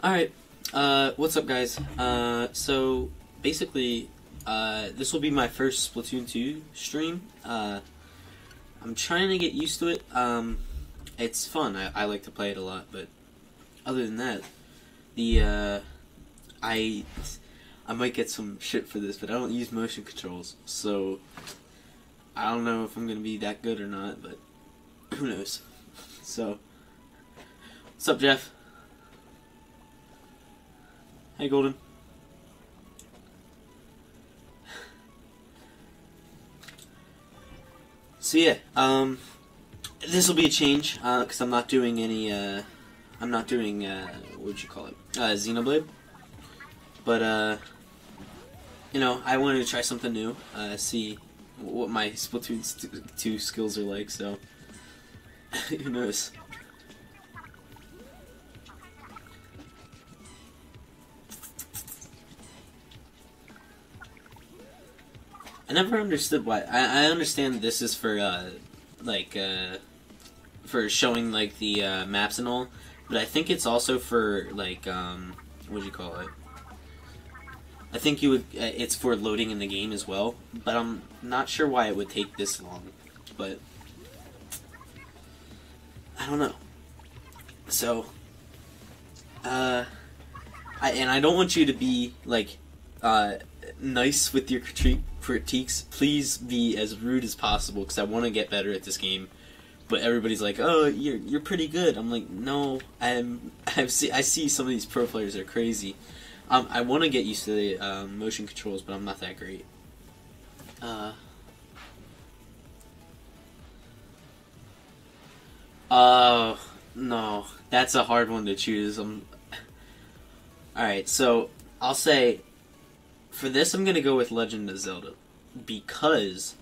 Alright, what's up guys? So, basically, this will be my first Splatoon 2 stream. I'm trying to get used to it. It's fun. I like to play it a lot, but other than that, I might get some shit for this, but I don't use motion controls, so I don't know if I'm gonna be that good or not, but who knows. So, what's up, Jeff? Hey, Golden. So yeah, this will be a change, because I'm not doing any, I'm not doing, what'd you call it, Xenoblade, but, you know, I wanted to try something new, see what my Splatoon 2 skills are like, so, who knows. I never understood why. I understand this is for, for showing, like, the, maps and all, but I think it's also for, like, what do you call it? I think you would, it's for loading in the game as well, but I'm not sure why it would take this long, but I don't know. So, and I don't want you to be, like, nice with your critiques. Please be as rude as possible, because I want to get better at this game. But everybody's like, "Oh, you're pretty good." I'm like, "No, I see some of these pro players are crazy." I want to get used to the motion controls, but I'm not that great. No, that's a hard one to choose. Alright, so I'll say for this, I'm gonna go with Legend of Zelda, because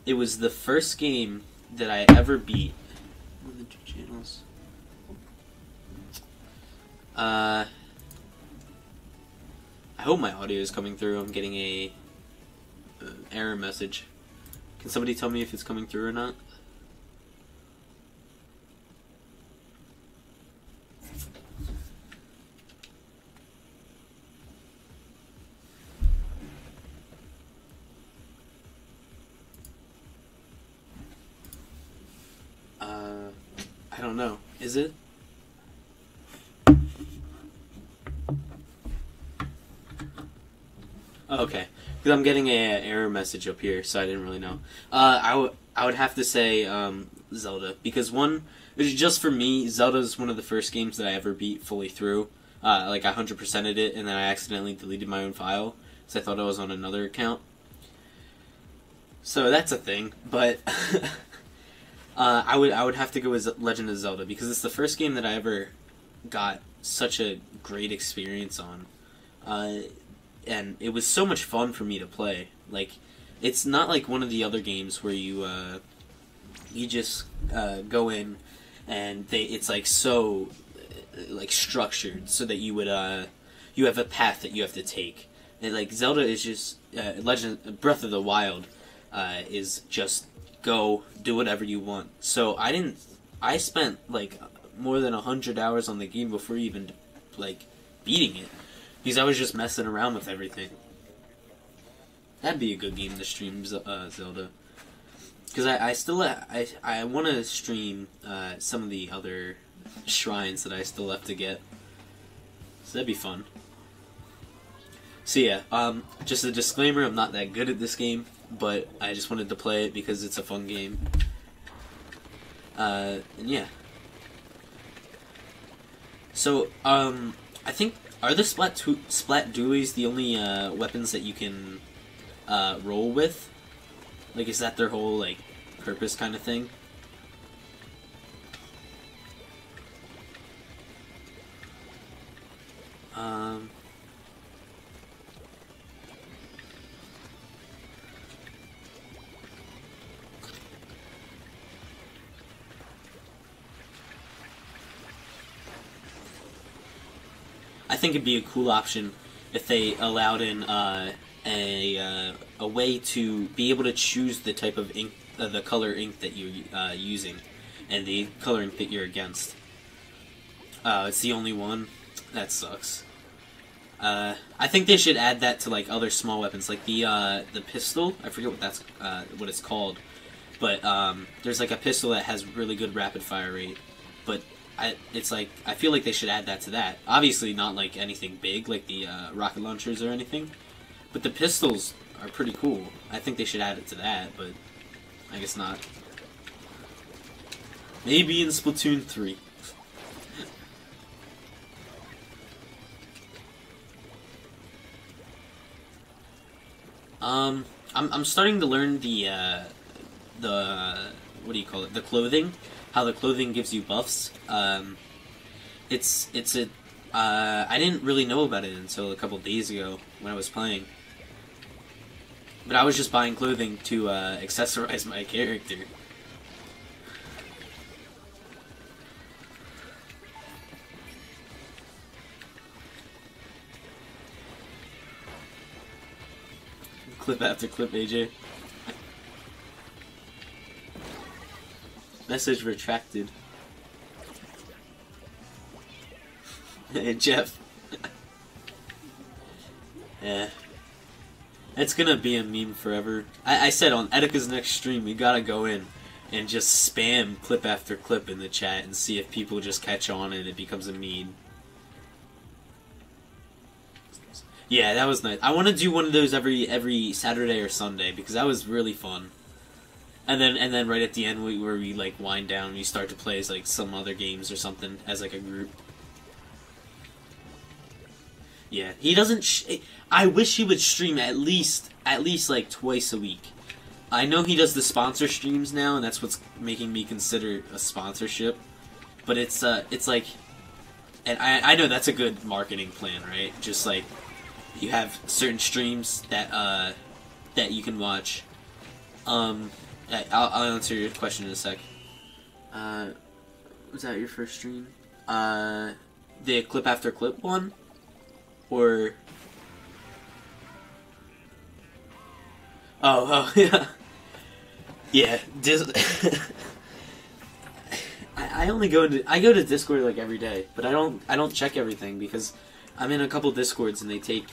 it was the first game that I ever beat. What are the two channels? I hope my audio is coming through. I'm getting a error message. Can somebody tell me if it's coming through or not? I don't know. Is it? Oh, okay. Because I'm getting an error message up here, so I didn't really know. I would have to say Zelda, because one, just for me, Zelda is one of the first games that I ever beat fully through. Like I 100%ed it, and then I accidentally deleted my own file, because I thought I was on another account. So that's a thing, but I would have to go with Legend of Zelda, because it's the first game that I ever got such a great experience on. And it was so much fun for me to play. Like, it's not like one of the other games where you just go in and it's like so like structured, so that you would you have a path that you have to take. And like Zelda is just Breath of the Wild is just go do whatever you want. So I spent like more than 100 hours on the game before even like beating it, because I was just messing around with everything. That'd be a good game to stream, Zelda. Because I want to stream some of the other shrines that I still have to get. So that'd be fun. So yeah, just a disclaimer, I'm not that good at this game, but I just wanted to play it because it's a fun game. And yeah. So, I think, are the Splat Dualies the only weapons that you can roll with? Like, is that their whole, like, purpose kind of thing? I think it'd be a cool option if they allowed in a way to be able to choose the type of ink, the color ink that you're using, and the color ink that you're against. It's the only one. That sucks. I think they should add that to like other small weapons, like the pistol. I forget what it's called, but there's like a pistol that has really good rapid fire rate. But it's like I feel like they should add that to that. Obviously, not like anything big like the rocket launchers or anything, but the pistols are pretty cool. I think they should add it to that, but I guess not. Maybe in Splatoon 3. I'm starting to learn the what do you call it? The clothing. How the clothing gives you buffs. It's a I didn't really know about it until a couple days ago when I was playing. But I was just buying clothing to accessorize my character. Clip after clip, AJ. Message retracted. Hey, Jeff. Yeah. It's gonna be a meme forever. I said on Etika's next stream, we gotta go in and just spam clip after clip in the chat and see if people just catch on and it becomes a meme. Yeah, that was nice. I want to do one of those every Saturday or Sunday because that was really fun. And then right at the end where we like wind down, we start to play as like some other games or something as like a group. Yeah, he doesn't. I wish he would stream at least like twice a week. I know he does the sponsor streams now, and that's what's making me consider a sponsorship. But it's like, and I know that's a good marketing plan, right? Just like. You have certain streams that that you can watch. I'll answer your question in a sec. Was that your first stream? The clip after clip one, or oh yeah, yeah. I only go to Discord like every day, but I don't check everything because I'm in a couple Discords and they take.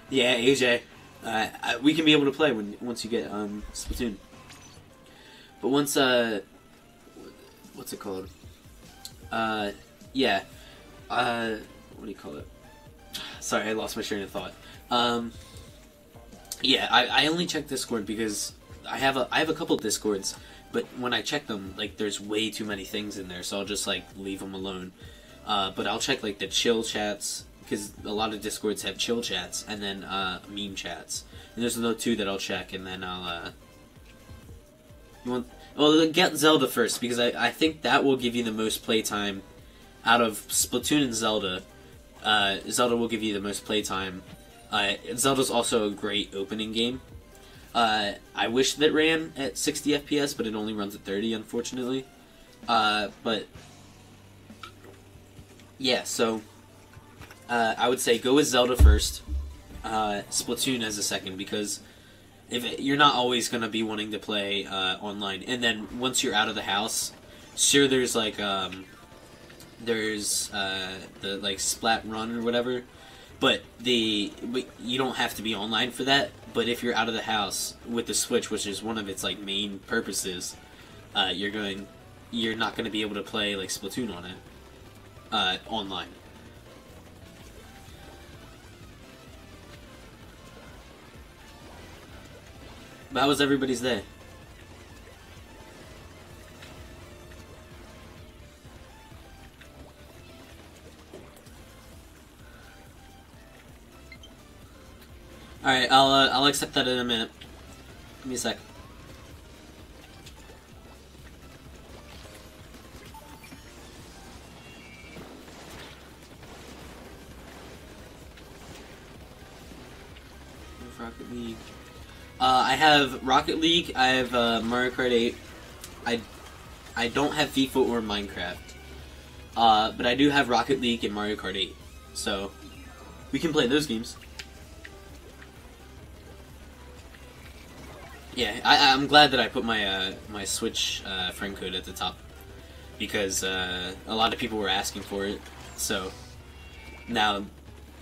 Yeah, AJ, we can be able to play once you get Splatoon. But once what's it called? Yeah, what do you call it? Sorry, I lost my train of thought. Yeah, I only check Discord because I have a couple Discords, but when I check them, like there's way too many things in there, so I'll just like leave them alone. But I'll check like the chill chats. Because a lot of Discords have chill chats, and then meme chats. And there's the two that I'll check, and then I'll... get Zelda first, because I think that will give you the most playtime out of Splatoon and Zelda. Zelda will give you the most playtime. Zelda's also a great opening game. I wish that it ran at 60 FPS, but it only runs at 30, unfortunately. But... yeah, so... I would say go with Zelda first, Splatoon as a second, because you're not always going to be wanting to play online. And then once you're out of the house, sure there's like the like Splat Run or whatever, but you don't have to be online for that. But if you're out of the house with the Switch, which is one of its like main purposes, you're not going to be able to play like Splatoon on it online. But how was everybody's day? Alright, I'll accept that in a minute. Give me a sec. Rocket League. I have Rocket League, I have Mario Kart 8, I don't have FIFA or Minecraft, but I do have Rocket League and Mario Kart 8, so we can play those games. Yeah, I'm glad that I put my my Switch friend code at the top. because a lot of people were asking for it, so now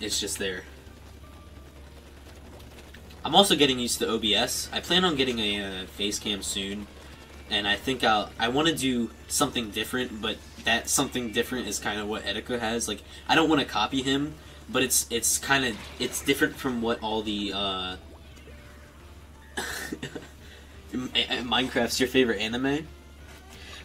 it's just there. I'm also getting used to OBS. I plan on getting a face cam soon, and I think I want to do something different, but that something different is kind of what Etika has. Like, I don't want to copy him, but it's kind of, it's different from what all the Minecraft's your favorite anime.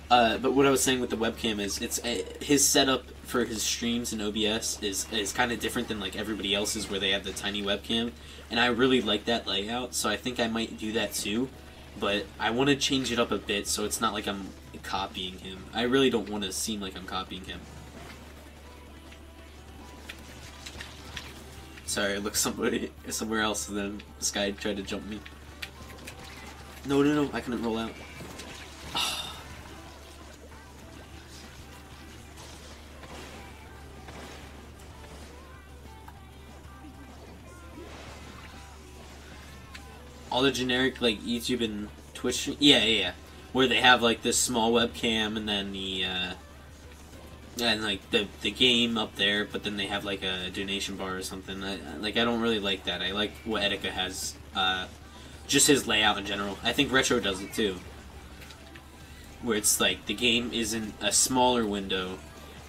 But what I was saying with the webcam is, it's his setup for his streams in OBS is kind of different than like everybody else's, where they have the tiny webcam, and I really like that layout, so I think I might do that too. But I want to change it up a bit so it's not like I'm copying him. I really don't want to seem like I'm copying him. Sorry, I looked somewhere else, and then this guy tried to jump me. No, no, no, I couldn't roll out. All the generic, like, YouTube and Twitch, yeah, where they have, like, this small webcam, and then the, and, like, the game up there, but then they have, like, a donation bar or something. I don't really like that. I like what Etika has, just his layout in general. I think Retro does it, too. Where it's, like, the game is in a smaller window,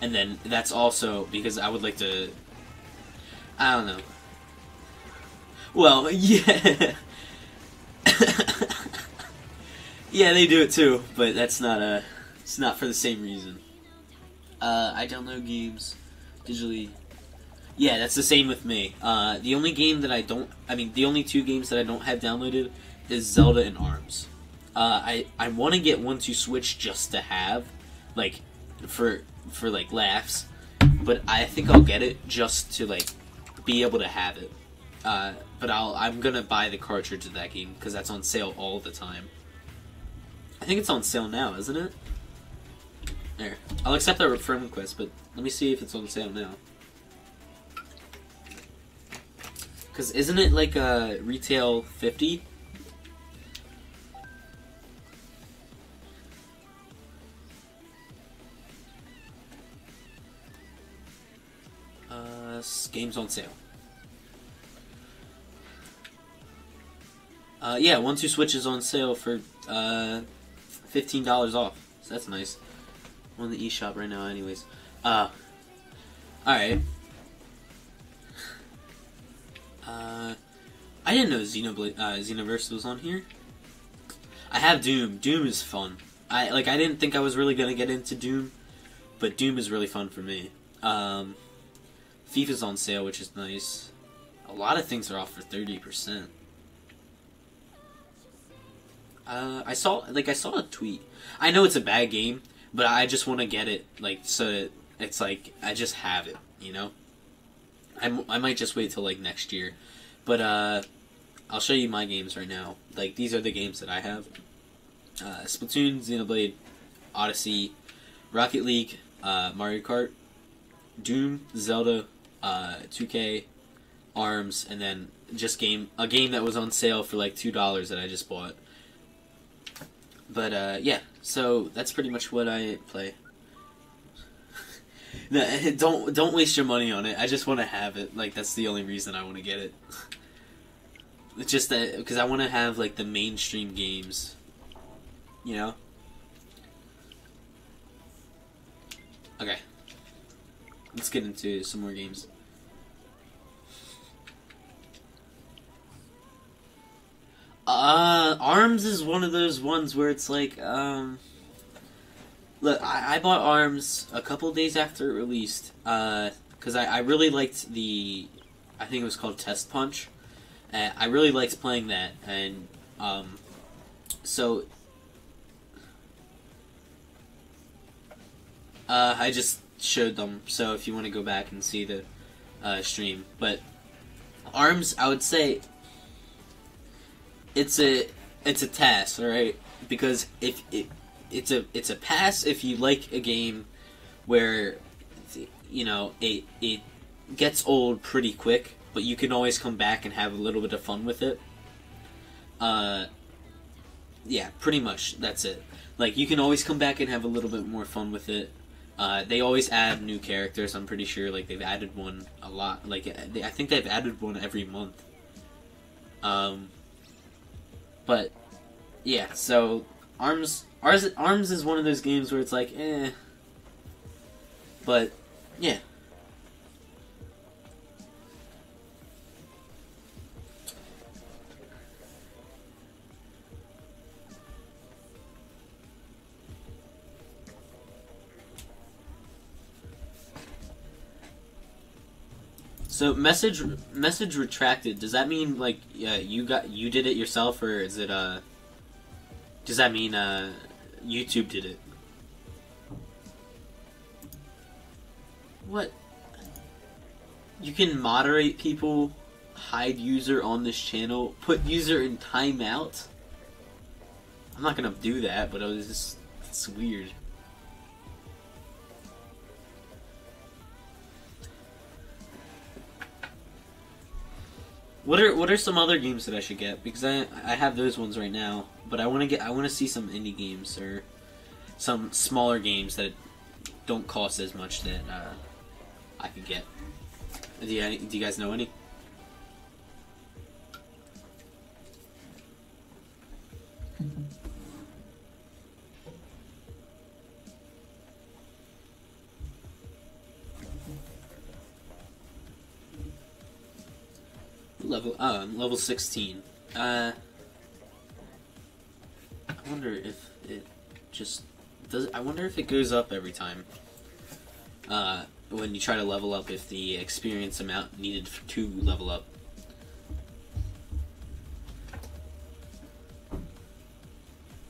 and then that's also, because I would like to, I don't know. Well, yeah. Yeah, they do it too, but that's not it's not for the same reason. I download games digitally. Yeah, that's the same with me. The only game that the only two games that I don't have downloaded is Zelda and ARMS. I want to get one to Switch just to have, like, for like laughs, but I think I'll get it just to like be able to have it. But I'm gonna buy the cartridge of that game because that's on sale all the time. I think it's on sale now, isn't it? There. I'll accept that friend request, but let me see if it's on sale now. Because isn't it like retail $50? Game's on sale. Yeah, 1-2 Switch is on sale for $15 off. So that's nice. I'm on the eShop right now, anyways. Alright. I didn't know Xenoverse was on here. I have Doom. Doom is fun. I didn't think I was really gonna get into Doom, but Doom is really fun for me. FIFA's on sale, which is nice. A lot of things are off for 30%. I saw a tweet. I know it's a bad game, but I just want to get it, like, so it's like I just have it, you know. I might just wait till like next year, but I'll show you my games right now. Like, these are the games that I have: Splatoon, Xenoblade, Odyssey, Rocket League, Mario Kart, Doom, Zelda, 2K, ARMS, and then just a game that was on sale for like $2 that I just bought. But, yeah, so that's pretty much what I play. No, don't waste your money on it. I just want to have it. Like, that's the only reason I want to get it. It's just that, because I want to have, like, the mainstream games. You know? Okay. Let's get into some more games. ARMS is one of those ones where it's like, look, I bought ARMS a couple days after it released, because I really liked I think it was called Test Punch. I really liked playing that, and, so, I just showed them, so if you want to go back and see the, stream, but ARMS, I would say, it's a task, alright? Because if it's a pass if you like a game where, you know, it gets old pretty quick, but you can always come back and have a little bit of fun with it. Yeah, pretty much that's it. Like, you can always come back and have a little bit more fun with it. They always add new characters, I'm pretty sure. Like, they've added one a lot. Like, I think they've added one every month. But, yeah, so, Arms is one of those games where it's like, eh. But, yeah. So message retracted. Does that mean like you did it yourself, or is it does that mean YouTube did it? What? You can moderate people, hide user on this channel, put user in timeout. I'm not gonna do that, but it's weird. What are some other games that I should get? Because I have those ones right now, but I want to see some indie games or some smaller games that don't cost as much that I could get. Do you guys know any? Level 16. I wonder if it just does. I wonder if it goes up every time. When you try to level up, if the experience amount needed to level up.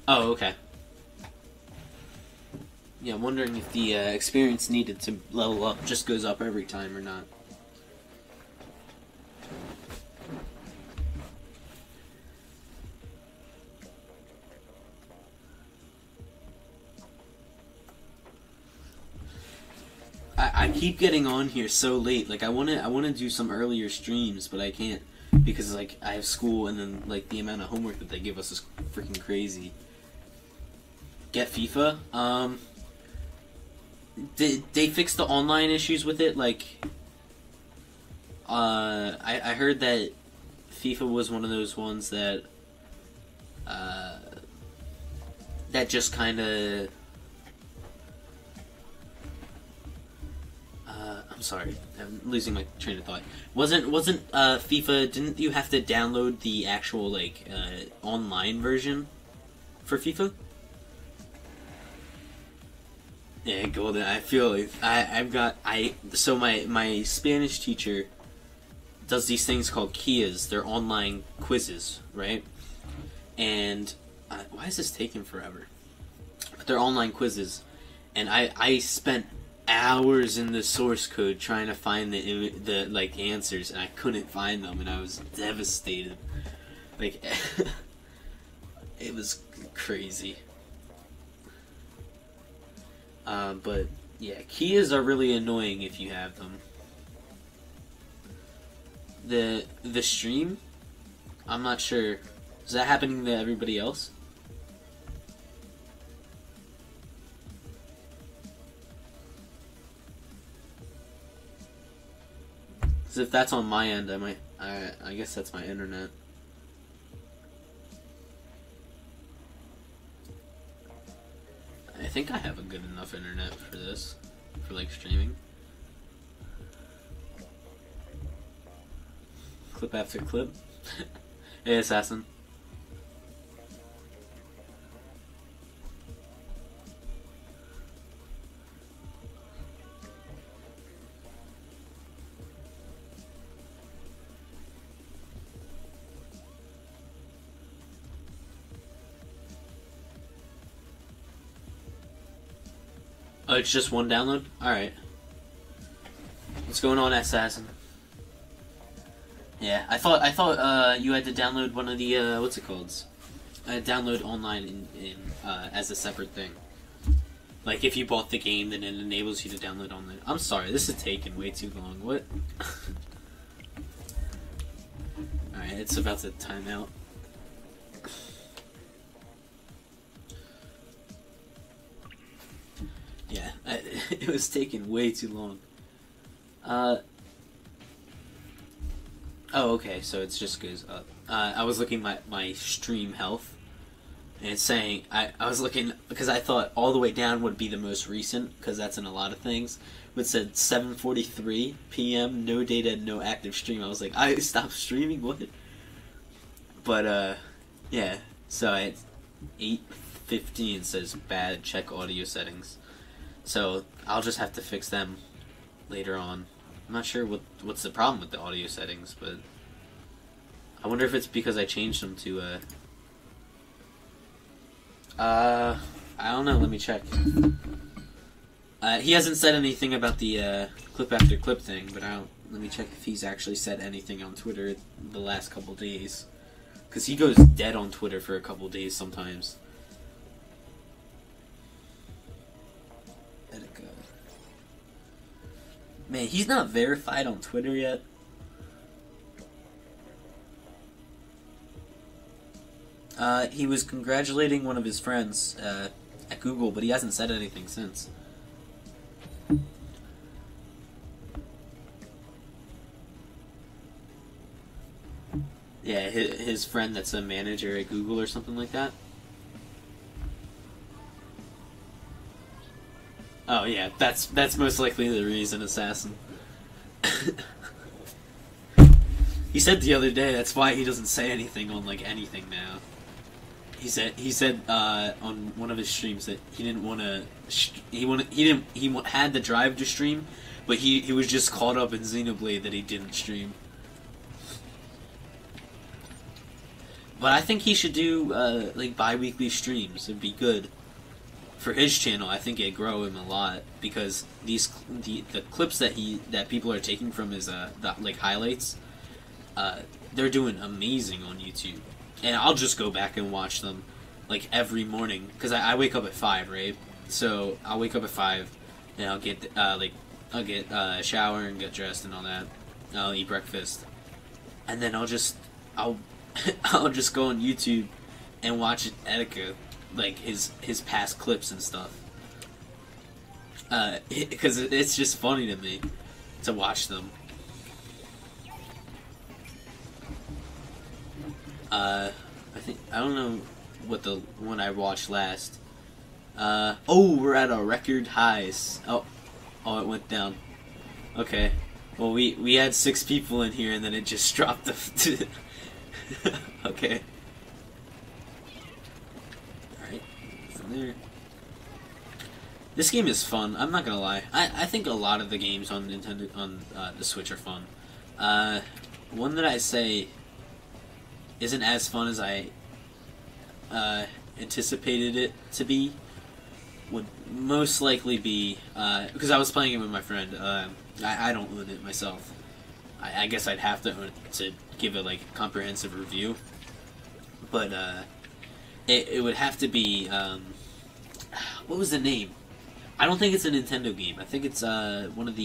Oh, okay. Yeah, I'm wondering if the experience needed to level up just goes up every time or not. I keep getting on here so late. Like I wanna do some earlier streams, but I can't because like I have school, and then like the amount of homework that they give us is freaking crazy. Get FIFA. Did they fix the online issues with it? Like, I heard that FIFA was one of those ones that that just kind of. I'm sorry, I'm losing my train of thought. Wasn't FIFA? Didn't you have to download the actual like online version for FIFA? Yeah, golden. I feel like so my Spanish teacher does these things called Kias. They're online quizzes, right? And why is this taking forever? But they're online quizzes, and I spent hours in the source code trying to find the like answers, and I couldn't find them, and I was devastated. Like it was crazy. But yeah, Kias are really annoying if you have them. The stream, I'm not sure. Is that happening to everybody else? Because if that's on my end, I guess that's my internet. I think I have a good enough internet for this, for like streaming. Clip after clip. Hey, Assassin. Oh, it's just one download? Alright. What's going on, Assassin? Yeah, I thought you had to download one of the what's it called? Download online in as a separate thing. Like if you bought the game, then it enables you to download online. I'm sorry, this is taking way too long. What? Alright, it's about to time out. Yeah, it was taking way too long. Oh, okay, so it just goes up. I was looking at my stream health, and it's saying, I was looking, because I thought all the way down would be the most recent, because that's in a lot of things, but it said 7:43 p.m., no data, no active stream. I was like, I stopped streaming? What? But, yeah, so at 8:15 says bad, check audio settings. So I'll just have to fix them later on. I'm not sure what's the problem with the audio settings, but I wonder if it's because I changed them to I don't know, let me check. He hasn't said anything about the clip after clip thing, but let me check if he's actually said anything on Twitter the last couple days. Because he goes dead on Twitter for a couple days sometimes. Man, he's not verified on Twitter yet. He was congratulating one of his friends at Google, but he hasn't said anything since. Yeah, his friend that's a manager at Google or something like that. Oh yeah, that's most likely the reason, Assassin. He said the other day that's why he doesn't say anything on like anything now. He said on one of his streams that he didn't want to he had the drive to stream, but he was just caught up in Xenoblade that he didn't stream. But I think he should do like bi-weekly streams. It'd be good for his channel. I think it'd grow him a lot because the clips that people are taking from his like highlights, they're doing amazing on YouTube. And I'll just go back and watch them like every morning because I wake up at 5, right? So I'll wake up at 5 and I'll get a shower and get dressed and all that. I'll eat breakfast, and then I'll just go on YouTube and watch Etika, like his past clips and stuff, because it's just funny to me to watch them. I don't know what the one I watched last. Oh, we're at our record highs. Oh, it went down. Okay. Well, we had 6 people in here and then it just dropped to okay. Alright, from there. This game is fun, I'm not gonna lie. I think a lot of the games on Nintendo, on the Switch are fun. One that I say isn't as fun as I anticipated it to be would most likely be, because I was playing it with my friend. I don't own it myself. I guess I'd have to own it to give it like a comprehensive review. But it would have to be, what was the name? I don't think it's a Nintendo game. I think it's one of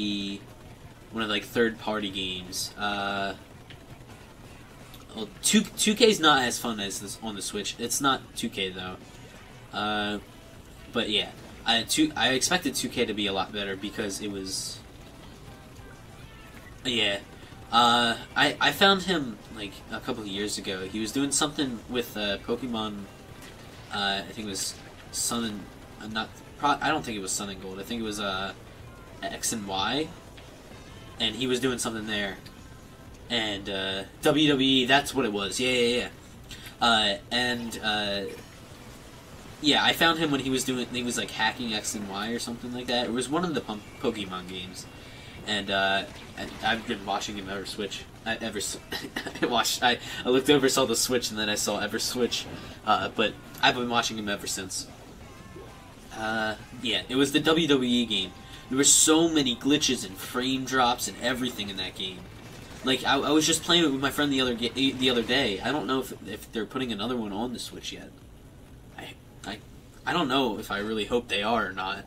like third-party games. Well, 2K's not as fun as this on the Switch. It's not 2K though. But yeah, I expected 2K to be a lot better because it was. Yeah, I found him like a couple of years ago. He was doing something with Pokemon. I think it was Sun and I don't think it was Sun and Gold. I think it was X and Y, and he was doing something there. And WWE, that's what it was. Yeah. Yeah, I found him when he was like hacking X and Y or something like that. It was one of the Pokemon games, and I've been watching him ever switch. I looked over, saw the Switch, and then I saw ever switch. But I've been watching him ever since. Yeah, it was the WWE game. There were so many glitches and frame drops and everything in that game. Like I was just playing it with my friend the other day. I don't know if they're putting another one on the Switch yet. I don't know if I really hope they are or not.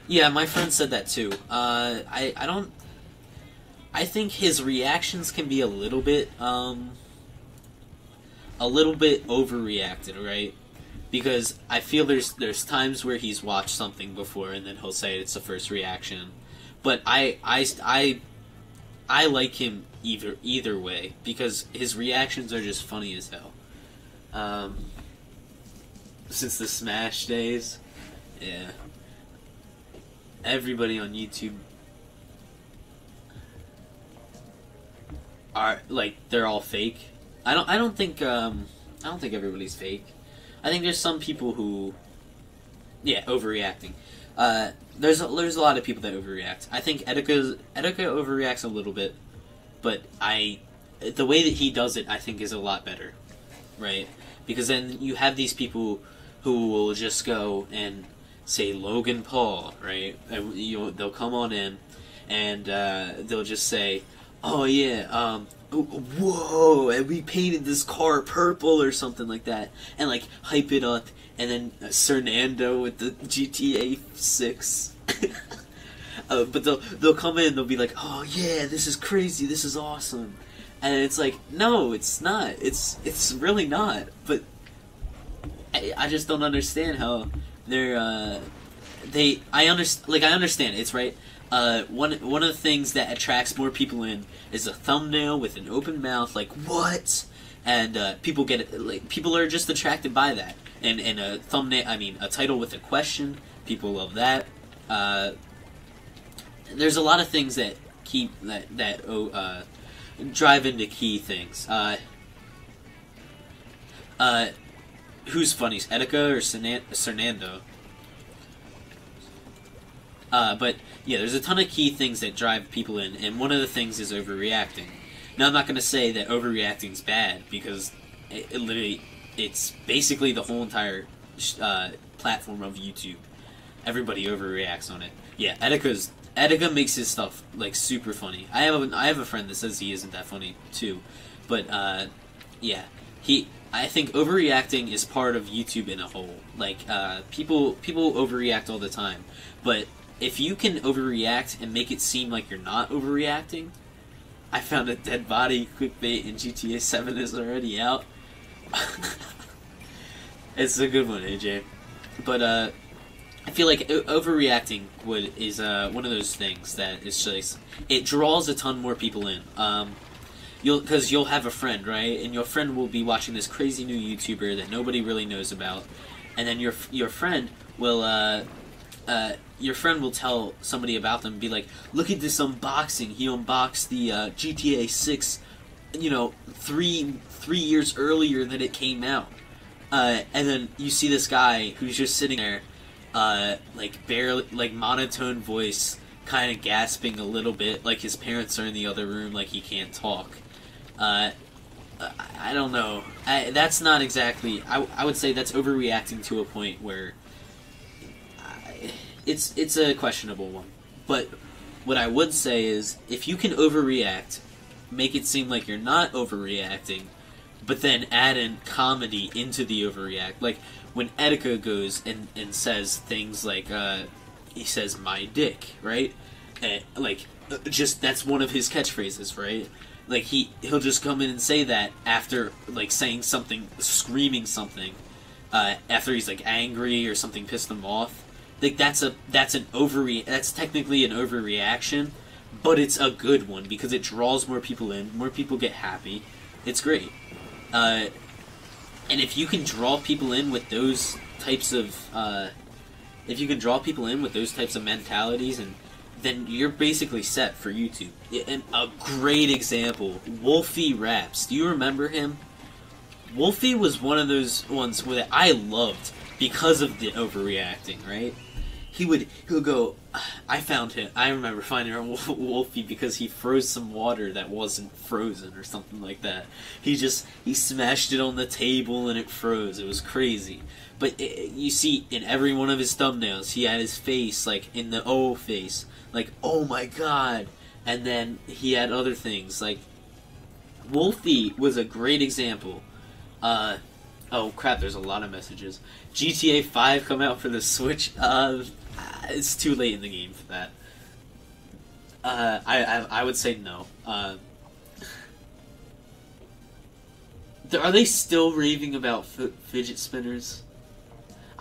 Yeah, my friend said that too. I don't. I think his reactions can be a little bit overreacted, right? because I feel there's times where he's watched something before and then he'll say it's the first reaction, but I like him either way because his reactions are just funny as hell. Since the Smash days, yeah, everybody on YouTube are like they're all fake. I don't think everybody's fake. I think there's some people who, yeah, overreacting. There's a lot of people that overreact. I think Etika overreacts a little bit, but the way that he does it, I think, is a lot better, right? Because then you have these people who will just go and say Logan Paul, right? And they'll come on in, and they'll just say, "Oh yeah, whoa, and we painted this car purple," or something like that, and like hype it up. And then Cernando with the GTA 6. But they'll come in, they'll be like, "Oh yeah, this is crazy, this is awesome," and it's like, no, it's not. It's really not. But I just don't understand how they're I understand it's right. One of the things that attracts more people in is a thumbnail with an open mouth, like what, and people get it. Like people are just attracted by that, and a thumbnail. I mean, a title with a question. People love that. There's a lot of things that drive into key things. Who's funniest, Etika or Cernando? But yeah, there's a ton of key things that drive people in, and one of the things is overreacting. Now, I'm not going to say that overreacting is bad, because it's basically the whole entire platform of YouTube. Everybody overreacts on it. Yeah, Etika makes his stuff like super funny. I have a friend that says he isn't that funny too, but yeah, I think overreacting is part of YouTube in a whole. Like people overreact all the time, but if you can overreact and make it seem like you're not overreacting, I found a dead body clickbait in GTA 7 is already out. It's a good one, AJ. But I feel like overreacting is one of those things that is just, it draws a ton more people in. Because you'll have a friend, right? And your friend will be watching this crazy new YouTuber that nobody really knows about, and then your friend will tell somebody about them and be like, "Look at this unboxing. He unboxed the GTA 6, 3 years earlier than it came out." And then you see this guy who's just sitting there, like barely, like monotone voice, kind of gasping a little bit, like his parents are in the other room, like he can't talk. I don't know. That's not exactly. I would say that's overreacting to a point where it's a questionable one. But what I would say is, if you can overreact, make it seem like you're not overreacting, but then add in comedy into the overreact. Like when Etika goes and says things like, he says "my dick," right? And, just that's one of his catchphrases, right? Like he'll just come in and say that after like saying something, screaming something, after he's like angry or something pissed him off. Like that's technically an overreaction, but it's a good one because it draws more people in, more people get happy. It's great. And if you can draw people in with those types of mentalities, and then you're basically set for YouTube. And a great example, Wolfie Raps. Do you remember him? Wolfie was one of those ones that I loved because of the overreacting, right? He'll go, I remember finding Wolfie because he froze some water that wasn't frozen or something like that. He smashed it on the table and it froze. It was crazy. But you see, in every one of his thumbnails, he had his face, like, in the O face. Like, oh my god. And then he had other things. Like, Wolfie was a great example. Oh crap, there's a lot of messages. GTA 5 come out for the Switch. It's too late in the game for that. I would say no. Are they still raving about fidget spinners?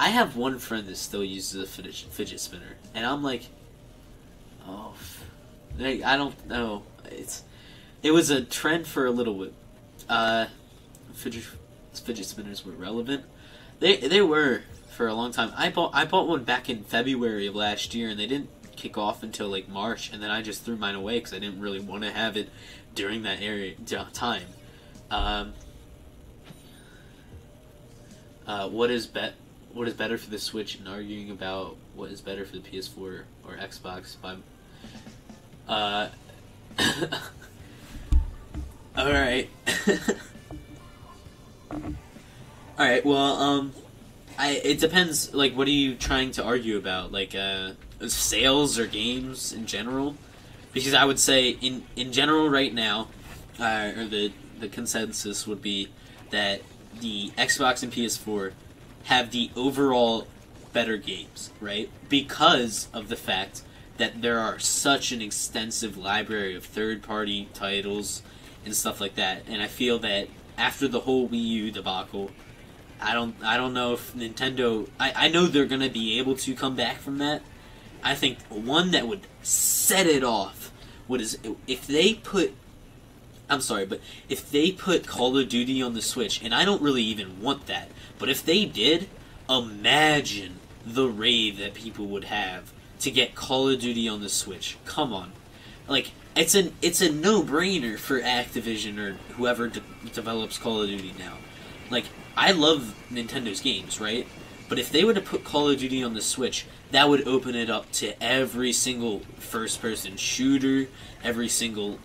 I have one friend that still uses a fidget spinner, and I'm like, oh, like, I don't know. It was a trend for a little bit. Fidget spinners were relevant. They were for a long time. I bought one back in February of last year, and they didn't kick off until like March, and then I just threw mine away because I didn't really want to have it during that time. What is better for the Switch, and arguing about what is better for the PS4 or Xbox by alright. Alright, well, it depends, like, what are you trying to argue about? Like, sales or games in general? Because I would say, in general right now, or the consensus would be that the Xbox and PS4 have the overall better games, right? Because of the fact that there are such an extensive library of third-party titles and stuff like that. And I feel that after the whole Wii U debacle, I don't know if Nintendo... I know they're going to be able to come back from that. I think one that would set it off is if they put... I'm sorry, but if they put Call of Duty on the Switch, and I don't really even want that, but if they did, imagine the rave that people would have to get Call of Duty on the Switch. Come on. Like, it's a no-brainer for Activision or whoever develops Call of Duty now. Like, I love Nintendo's games, right? But if they were to put Call of Duty on the Switch, that would open it up to every single first-person shooter, every single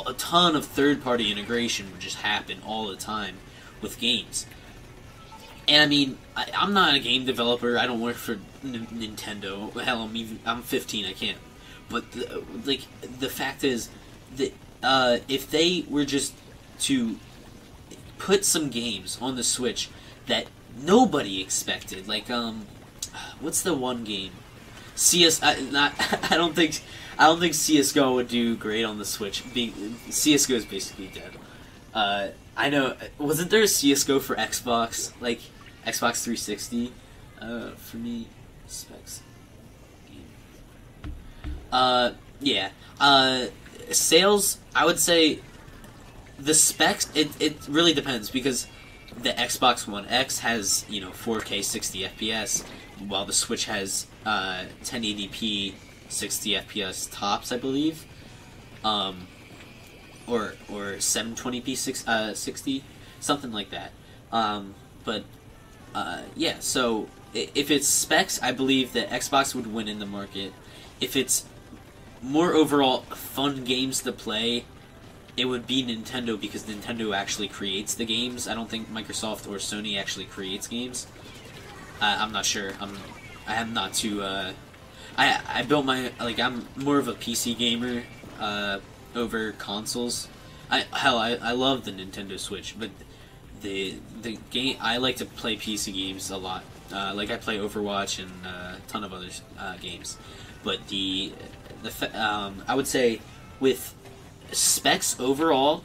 a ton of third-party integration would just happen all the time with games. And I mean, I'm not a game developer. I don't work for Nintendo. Hell, I'm 15. I can't. But the fact is that if they were just to put some games on the Switch that nobody expected, like what's the one game? I don't think CS:GO would do great on the Switch. CS:GO is basically dead. I know, wasn't there a CS:GO for Xbox, like Xbox 360? For me, specs. Yeah. Sales, I would say the specs, it really depends, because the Xbox One X has, 4K 60 FPS, while the Switch has 1080p 60 FPS tops, I believe. Or 720p 60, something like that. Yeah, so if it's specs, I believe that Xbox would win in the market. If it's more overall fun games to play, it would be Nintendo, because Nintendo actually creates the games. I don't think Microsoft or Sony actually creates games. I'm not sure. I am not too. I built my, I'm more of a PC gamer over consoles. I love the Nintendo Switch, but the game, I like to play PC games a lot. I play Overwatch and a ton of other games. But I would say with specs overall,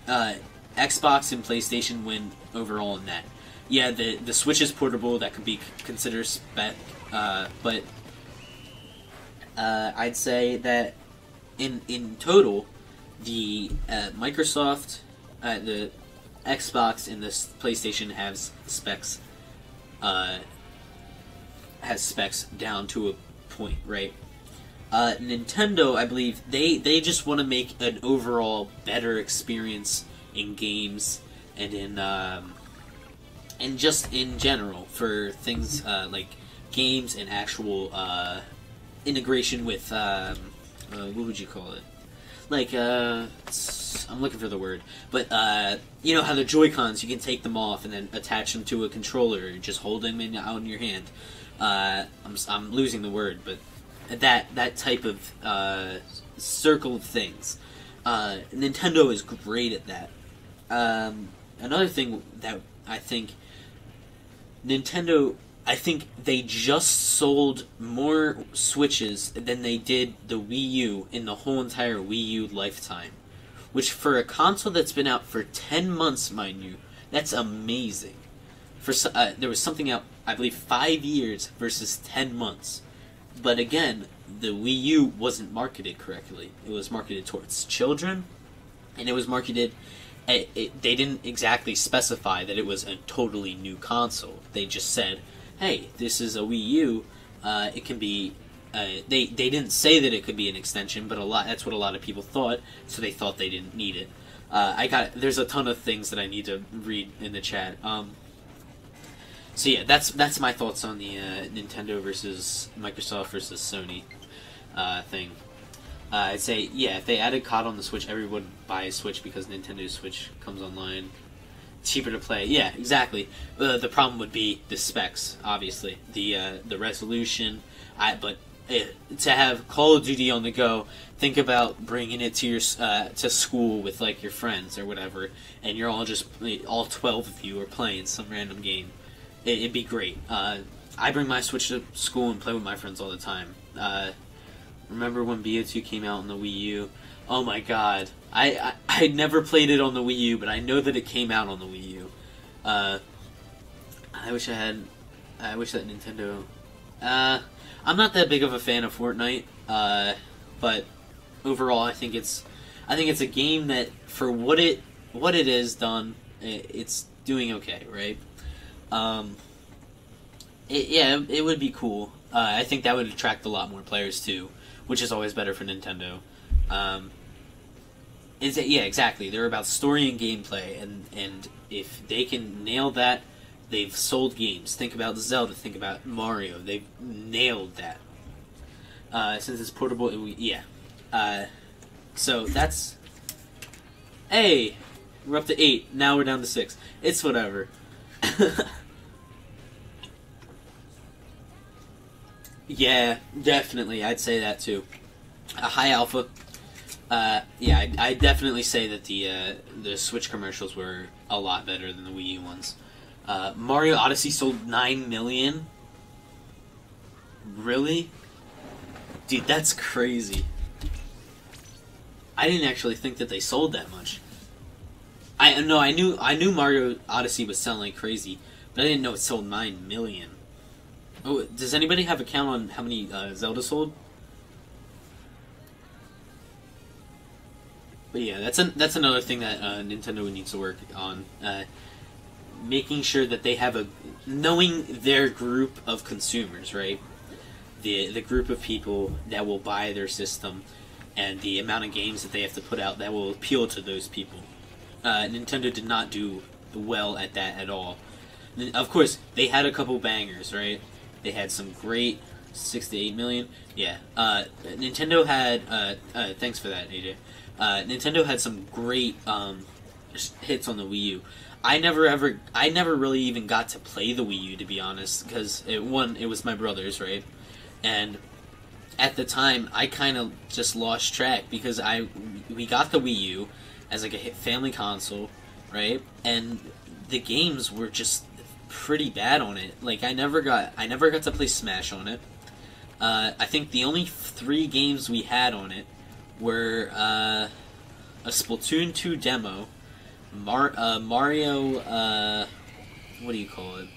Xbox and PlayStation win overall in that. Yeah, the Switch is portable, that could be considered spec, but I'd say that in total, the Microsoft, the Xbox, and the PlayStation has specs down to a point, right? Nintendo, I believe, they just want to make an overall better experience in games and and just in general for things like games and actual integration with what would you call it? I'm looking for the word, but you know how the Joy-Cons, you can take them off and then attach them to a controller, just hold them out in your hand. I'm losing the word, but that type of circle of things. Nintendo is great at that. Another thing that I think Nintendo, they just sold more Switches than they did the Wii U in the whole entire Wii U lifetime. Which, for a console that's been out for 10 months, mind you, that's amazing. There was something out I believe 5 years versus 10 months. But again, the Wii U wasn't marketed correctly. It was marketed towards children, and it was marketed... they didn't exactly specify that it was a totally new console. They just said, hey, this is a Wii U. It can be... they didn't say that it could be an extension, but that's what a lot of people thought, so they thought they didn't need it. There's a ton of things that I need to read in the chat. So yeah, that's my thoughts on the Nintendo versus Microsoft versus Sony thing. I'd say, yeah, if they added COD on the Switch, everyone would buy a Switch because Nintendo Switch comes online. Cheaper to play. Yeah, exactly. The problem would be the specs, obviously. The resolution. But to have Call of Duty on the go, think about bringing it to your to school with like your friends or whatever, and you're all 12 of you are playing some random game. It'd be great. I bring my Switch to school and play with my friends all the time. Remember when BO2 came out on the Wii U? Oh my god. I never played it on the Wii U, but I know that it came out on the Wii U. I wish that Nintendo... I'm not that big of a fan of Fortnite, but overall I think it's a game that, for what it has done, it's doing okay, right? It would be cool. I think that would attract a lot more players too, which is always better for Nintendo. Yeah, exactly. They're about story and gameplay, and if they can nail that, they've sold games. Think about Zelda. Think about Mario. They've nailed that. Since it's portable, yeah. So that's... Hey! We're up to 8. Now we're down to 6. It's whatever. Yeah, definitely. I'd say that too. High Alpha. Yeah, I'd definitely say that the Switch commercials were a lot better than the Wii U ones. Mario Odyssey sold 9 million? Really? Dude, that's crazy. I didn't actually think that they sold that much. I knew Mario Odyssey was selling like crazy, but I didn't know it sold 9 million. Oh, does anybody have a count on how many Zelda sold? But yeah, that's another thing that Nintendo needs to work on. Making sure that they have knowing their group of consumers, right? The group of people that will buy their system, and the amount of games that they have to put out that will appeal to those people. Nintendo did not do well at that at all. Of course, they had a couple bangers, right? They had some great 6 to 8 million. Yeah. Nintendo had. Thanks for that, AJ. Nintendo had some great hits on the Wii U. I never really even got to play the Wii U, to be honest, because it was my brother's, right? And at the time, I kind of just lost track because we got the Wii U as like a family console, right? And the games were just pretty bad on it. Like I never got to play Smash on it. I think the only 3 games we had on it were a Splatoon 2 demo, Mario, what do you call it?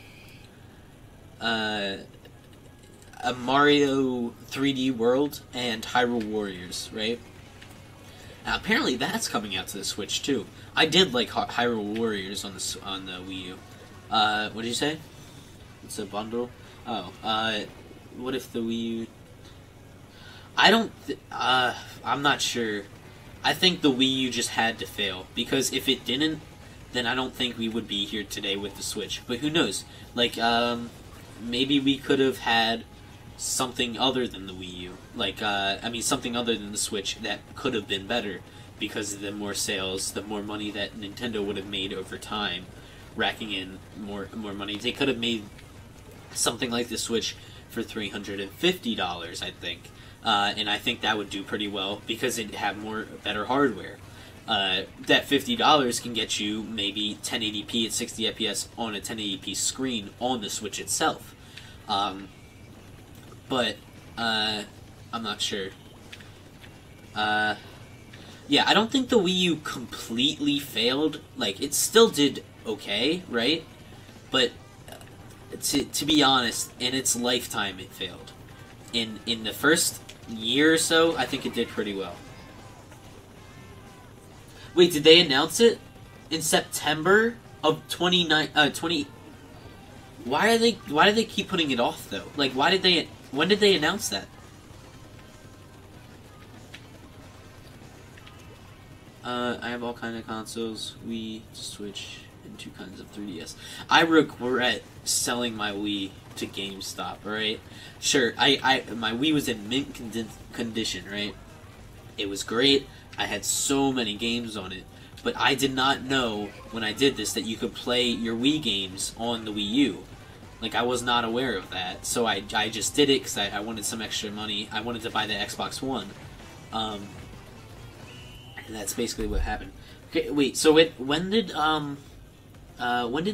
A Mario 3D World and Hyrule Warriors, right? Now, apparently that's coming out to the Switch too. I did like Hyrule Warriors on the Wii U. What did you say? It's a bundle. Oh, what if the Wii U? I'm not sure. I think the Wii U just had to fail, because if it didn't, then I don't think we would be here today with the Switch. But who knows? Like, maybe we could have had something other than the Wii U. Like, something other than the Switch that could have been better, because of the more sales, the more money that Nintendo would have made over time, racking in more money. They could have made something like the Switch for $350, I think. And I think that would do pretty well because it'd have better hardware. That $50 can get you maybe 1080p at 60 FPS on a 1080p screen on the Switch itself. But I'm not sure. Yeah, I don't think the Wii U completely failed. Like, it still did okay, right? But to be honest, in its lifetime, it failed. In the first year or so, I think it did pretty well. Wait, did they announce it in September of 20? Why do they keep putting it off though? Like, when did they announce that? I have all kinds of consoles, Wii, Switch, and 2 kinds of 3DS. I regret selling my Wii to GameStop, right? Sure, my Wii was in mint condition, right? It was great. I had so many games on it, but I did not know when I did this that you could play your Wii games on the Wii U. Like, I was not aware of that, so I just did it because I wanted some extra money. I wanted to buy the Xbox One. And that's basically what happened. Okay, wait. So when did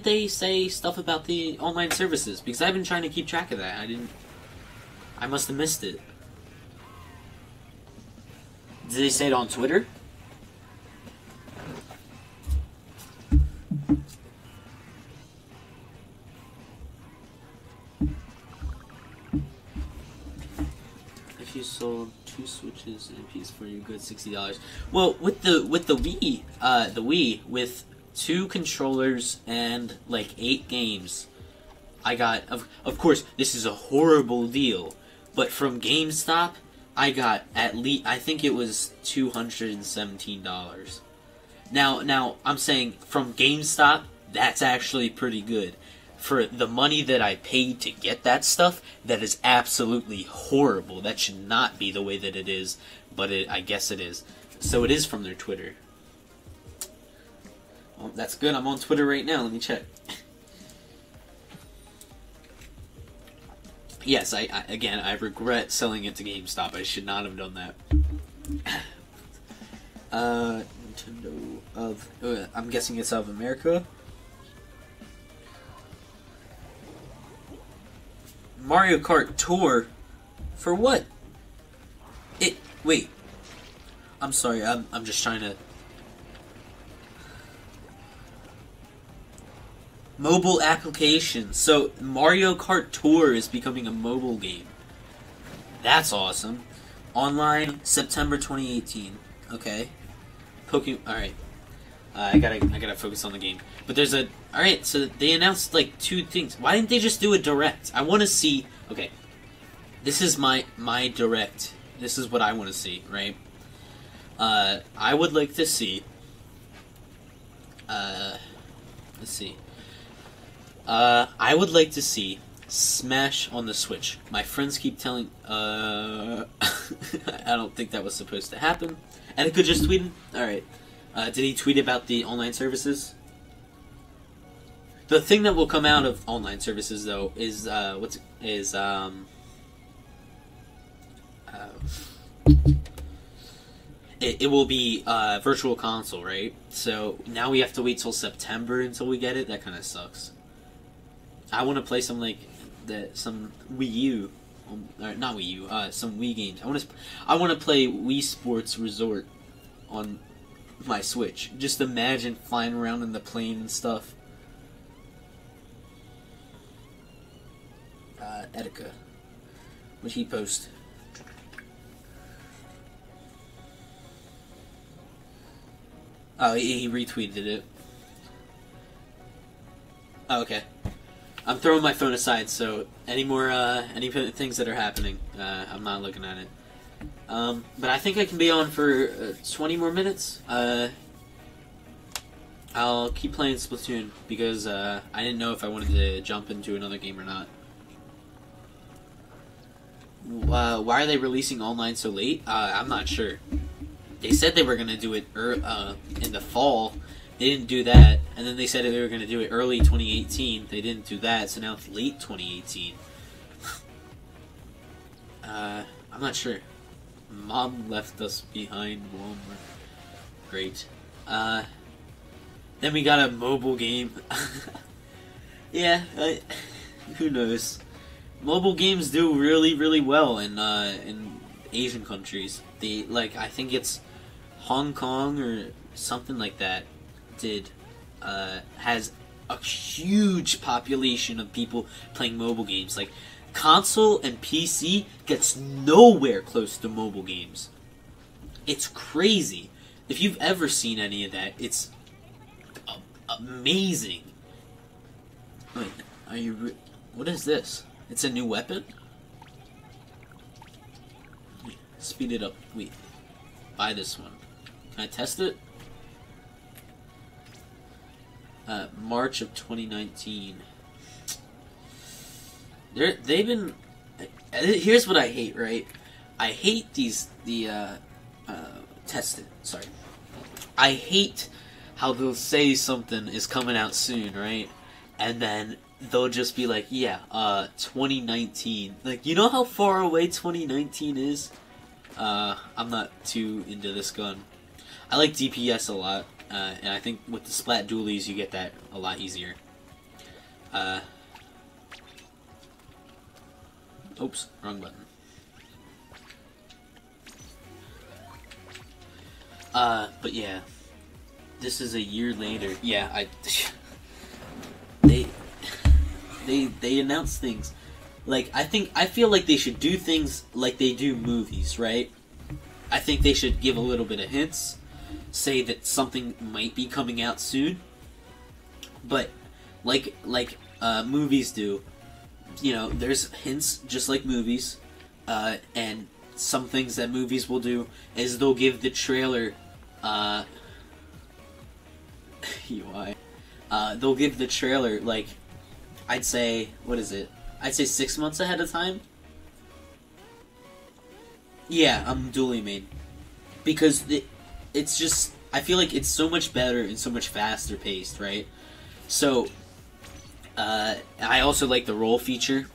they say stuff about the online services? Because I've been trying to keep track of that. I must have missed it. Did they say it on Twitter? If you sold 2 Switches and a PS4, you're good $60. Well, with the Wii, with 2 controllers and like 8 games, I got of course this is a horrible deal, but from GameStop I got at least, I think it was $217. Now I'm saying from GameStop, that's actually pretty good. For the money that I paid to get that stuff, that is absolutely horrible. That should not be the way that it is, but I guess it is. So it is from their Twitter. Well, that's good. I'm on Twitter right now. Let me check. Yes, I regret selling it to GameStop. I should not have done that. Nintendo of... I'm guessing it's of America. Mario Kart Tour? For what? Wait. I'm sorry, I'm just trying to... Mobile application. So, Mario Kart Tour is becoming a mobile game. That's awesome. Online, September 2018. Okay. Alright. I gotta focus on the game. But there's a... Alright, so they announced, like, 2 things. Why didn't they just do a direct? I want to see... Okay. This is my direct. This is what I want to see, right? I would like to see... let's see. I would like to see Smash on the Switch. My friends keep telling... I don't think that was supposed to happen. And it could just tweet him? Alright. Did he tweet about the online services? The thing that will come out of online services, though, is, it will be, Virtual Console, right? So, now we have to wait till September until we get it? That kind of sucks. I want to play some, like, some Wii U, or not Wii U, some Wii games. I want to play Wii Sports Resort on my Switch. Just imagine flying around in the plane and stuff. Etika. What'd he post? Oh, he retweeted it. Oh, okay. I'm throwing my phone aside, so any things that are happening, I'm not looking at it. But I think I can be on for 20 more minutes. I'll keep playing Splatoon because I didn't know if I wanted to jump into another game or not. Why are they releasing online so late? I'm not sure. They said they were going to do it in the fall. They didn't do that. And then they said they were going to do it early 2018. They didn't do that, so now it's late 2018. I'm not sure. Mom left us behind, Walmart. Great. Then we got a mobile game. Yeah, who knows? Mobile games do really, really well in Asian countries. I think it's Hong Kong or something like that has a huge population of people playing mobile games. Like, console and PC gets nowhere close to mobile games. It's crazy. If you've ever seen any of that, it's amazing. Wait, are you... What is this? It's a new weapon? Wait, speed it up. Wait. Buy this one. Can I test it? March of 2019. They've been... Here's what I hate, right? I hate sorry. I hate how they'll say something is coming out soon, right? And then they'll just be like, yeah, 2019. Like, you know how far away 2019 is? I'm not too into this gun. I like DPS a lot, and I think with the Splat dualies you get that a lot easier. Oops, wrong button. But yeah, this is a year later. Yeah, they announce things. Like, I feel like they should do things like they do movies, right? I think they should give a little bit of hints, say that something might be coming out soon, but like movies do. You know, there's hints just like movies, and some things that movies will do is they'll give the trailer, UI. They'll give the trailer, like, I'd say, what is it? I'd say 6 months ahead of time. Yeah, I'm dually made. Because it's just, I feel like it's so much better and so much faster paced, right? So, I also like the roll feature.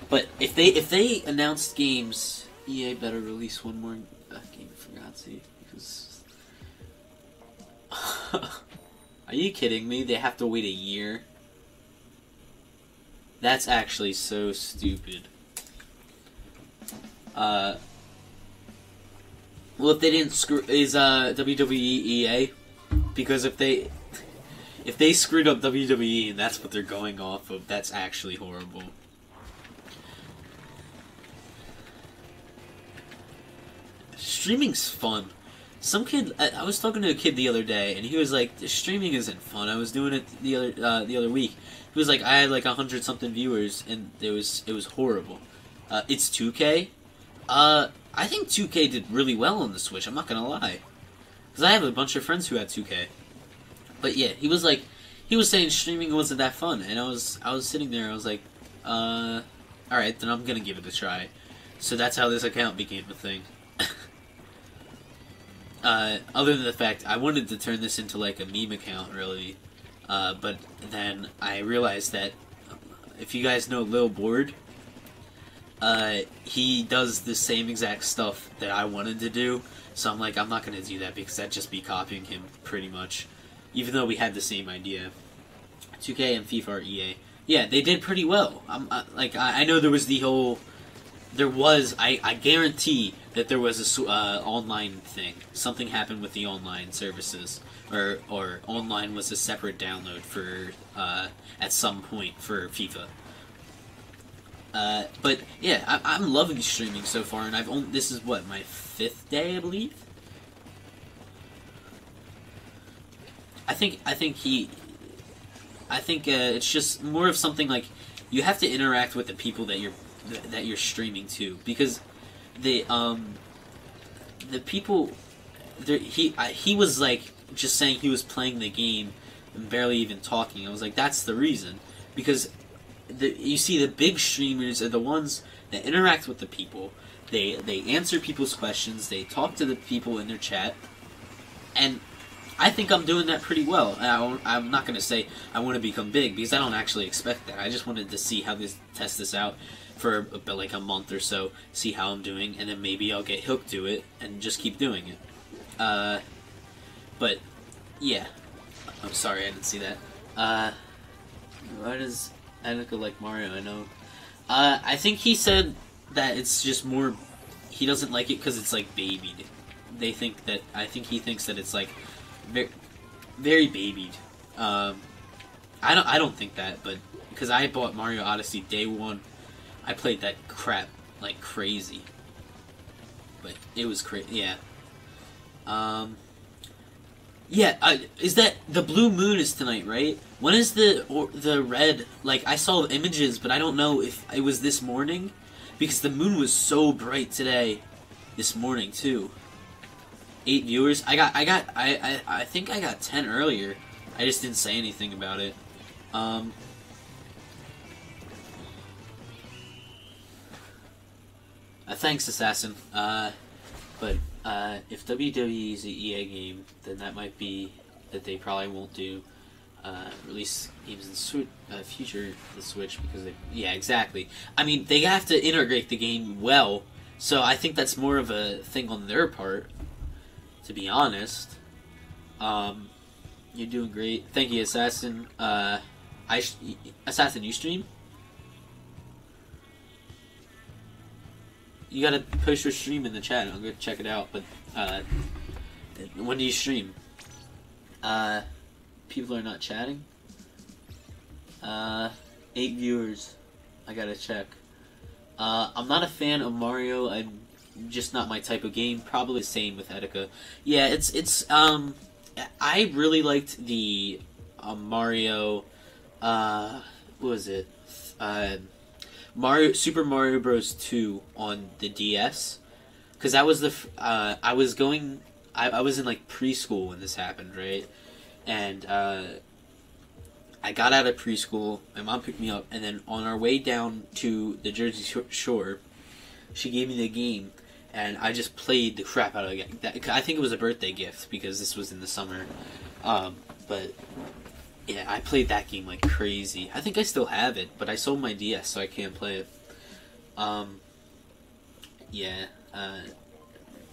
But if they announced games, EA better release one more game for God's sake, because are you kidding me? They have to wait a year? That's actually so stupid. Well, if they didn't screw... Is, WWE EA? Because if they screwed up WWE and that's what they're going off of, that's actually horrible. Streaming's fun. Some kid... I was talking to a kid the other day, and he was like, streaming isn't fun. I was doing it the other week. He was like, I had like 100-something viewers, and it was horrible. It's 2K. I think 2K did really well on the Switch, I'm not gonna lie. Because I have a bunch of friends who had 2K. But yeah, he was saying streaming wasn't that fun, and I was sitting there, I was like, alright, then I'm gonna give it a try. So that's how this account became a thing. Other than the fact, I wanted to turn this into like a meme account, really. But then I realized that, if you guys know Lil Board, he does the same exact stuff that I wanted to do, so I'm like, I'm not going to do that because that'd just be copying him, pretty much. Even though we had the same idea. 2K and FIFA are EA. Yeah, they did pretty well. I know there was the whole... I guarantee that there was a online thing. Something happened with the online services. Or online was a separate download for, at some point for FIFA. But yeah, I'm loving streaming so far, and this is what, my 5th day, I believe? I think it's just more of something like, you have to interact with the people that you're streaming to, because the people, he was like just saying he was playing the game and barely even talking. I was like, that's the reason, because you see the big streamers are the ones that interact with the people. They answer people's questions. They talk to the people in their chat, and I think I'm doing that pretty well. I'm not going to say I want to become big, because I don't actually expect that. I just wanted to see how test this out for like a month or so, see how I'm doing, and then maybe I'll get hooked to it and just keep doing it. But yeah, I'm sorry I didn't see that. Why does Annika like Mario? I know. I think he said that it's just more. He doesn't like it because it's like babied. I think he thinks that it's like very, very babied. I don't think that, but because I bought Mario Odyssey day one, I played that crap like crazy. But it was crazy. Yeah. Yeah. Is that the blue moon is tonight, right? When is the red? Like I saw images, but I don't know if it was this morning, because the moon was so bright today, this morning too. 8 viewers. I think I got 10 earlier. I just didn't say anything about it. Thanks, Assassin. But if WWE is an EA game, then that might be that they probably won't do release games in future the Switch, because yeah, exactly. I mean, they have to integrate the game well, so I think that's more of a thing on their part, to be honest. You're doing great. Thank you, Assassin. Assassin, you stream? You gotta post your stream in the chat. I'm gonna check it out. But when do you stream? People are not chatting. 8 viewers. I gotta check. I'm not a fan of Mario. I'm just not my type of game. Probably the same with Etika. Yeah, it's I really liked the Mario. What was it? Super Mario Bros. 2 on the DS, because that was the I was in like preschool when this happened, right? And I got out of preschool. My mom picked me up, and then on our way down to the Jersey Shore, she gave me the game, and I just played the crap out of it. I think it was a birthday gift because this was in the summer, but. Yeah, I played that game like crazy. I think I still have it, but I sold my DS, so I can't play it. Yeah,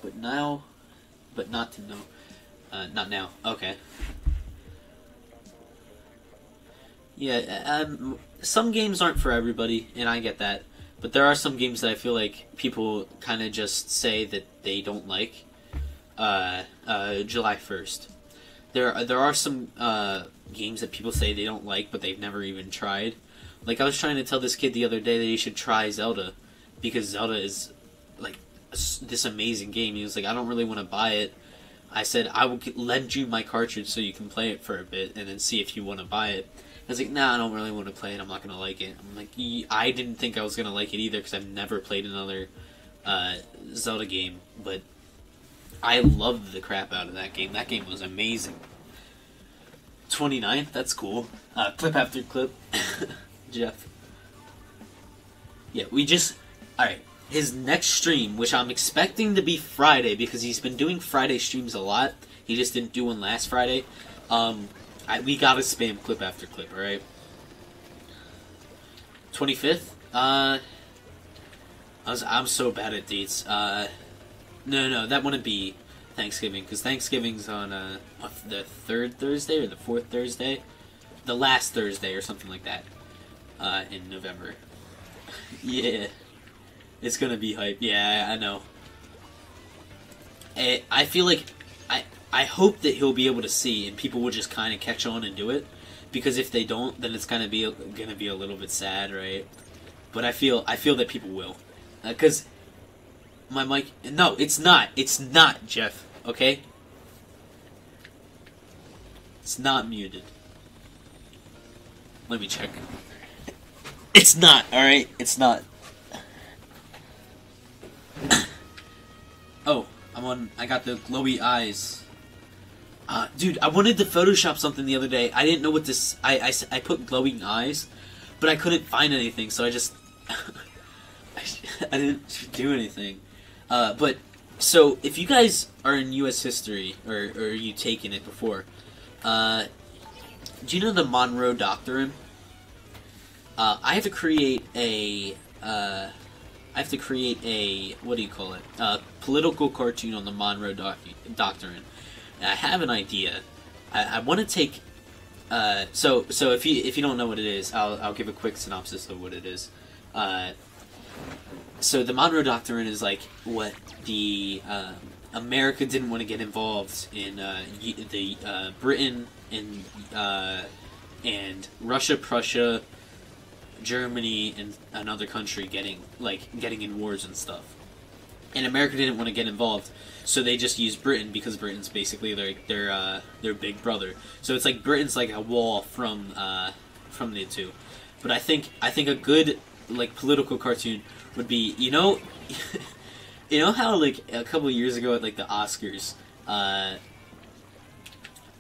but now, but not to know, not now. Okay. Yeah, some games aren't for everybody, and I get that. But there are some games that I feel like people kind of just say that they don't like. July 1st. There are some games that people say they don't like, but they've never even tried. Like, I was trying to tell this kid the other day that he should try Zelda, because Zelda is, like, this amazing game. He was like, I don't really want to buy it. I said, I will lend you my cartridge so you can play it for a bit, and then see if you want to buy it. I was like, nah, I don't really want to play it. I'm not going to like it. I'm like, I didn't think I was going to like it either, because I've never played another Zelda game, but I loved the crap out of that game. That game was amazing. 29th, that's cool. Clip after clip. Jeff. Yeah, alright, his next stream, which I'm expecting to be Friday, because he's been doing Friday streams a lot. He just didn't do one last Friday. We gotta spam clip after clip, alright? 25th? I'm so bad at dates. No, that wouldn't be Thanksgiving, because Thanksgiving's on the 3rd Thursday or the 4th Thursday, the last Thursday or something like that, in November. Yeah, it's gonna be hype. Yeah, I know. I feel like I hope that he'll be able to see, and people will just kind of catch on and do it, because if they don't, then it's gonna be a little bit sad, right? But I feel that people will, because. My mic... No, it's not. It's not, Jeff. Okay? It's not muted. Let me check. It's not, alright? It's not. Oh, I got the glowy eyes. Dude, I wanted to Photoshop something the other day. I didn't know what this... I put glowing eyes, but I couldn't find anything, so I just... I didn't do anything. But, so, if you guys are in U.S. history, or you've taken it before, do you know the Monroe Doctrine? I have to create a, what do you call it, political cartoon on the Monroe Doctrine. And I have an idea. I want to take, so if you don't know what it is, I'll give a quick synopsis of what it is. So the Monroe Doctrine is like what the America didn't want to get involved in the Britain and and Russia, Prussia, Germany, and another country getting in wars and stuff. And America didn't want to get involved, so they just used Britain because Britain's basically their big brother. So it's like Britain's like a wall from the two. But I think a good like political cartoon would be, you know, you know how like a couple of years ago at like the Oscars,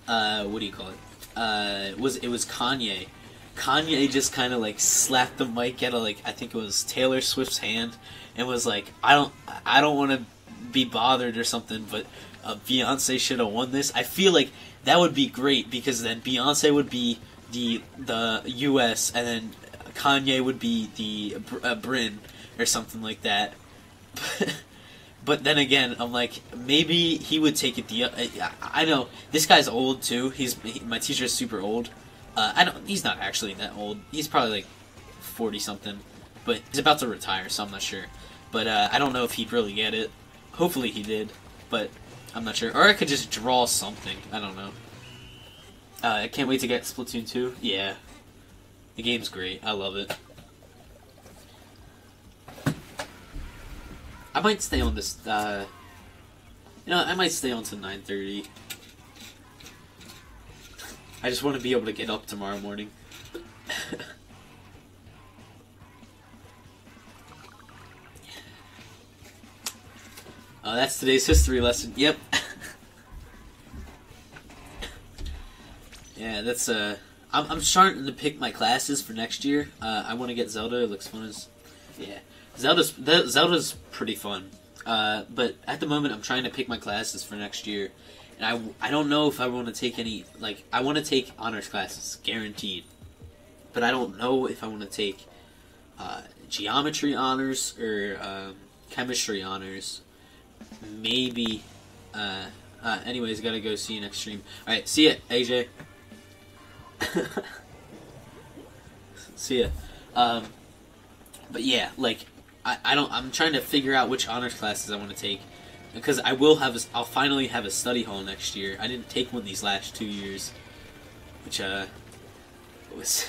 what do you call it? It was Kanye. Kanye just kind of like slapped the mic out of like I think it was Taylor Swift's hand and was like, I don't want to be bothered or something, but Beyonce should have won this. I feel like that would be great because then Beyonce would be the U.S. and then Kanye would be the Britain or something like that. But then again, I'm like, maybe he would take it I know this guy's old too. My teacher's super old. He's not actually that old. He's probably like 40 something, but he's about to retire, so I'm not sure. But I don't know if he'd really get it. Hopefully he did, but I'm not sure. Or I could just draw something. I don't know. I can't wait to get Splatoon 2. Yeah, the game's great. I love it. I might stay on this. I might stay on till 9:30. I just want to be able to get up tomorrow morning. That's today's history lesson. Yep. Yeah, that's I'm starting to pick my classes for next year. I want to get Zelda. It looks fun as yeah. Zelda's pretty fun. But at the moment, I'm trying to pick my classes for next year. And I don't know if I want to take any, like, I want to take honors classes, guaranteed. But I don't know if I want to take geometry honors or chemistry honors. Maybe, anyways, gotta go see you next stream. Alright, see ya, AJ. See ya. But yeah, like, I'm trying to figure out which honors classes I want to take. Because I'll finally have a study hall next year. I didn't take one these last 2 years, which was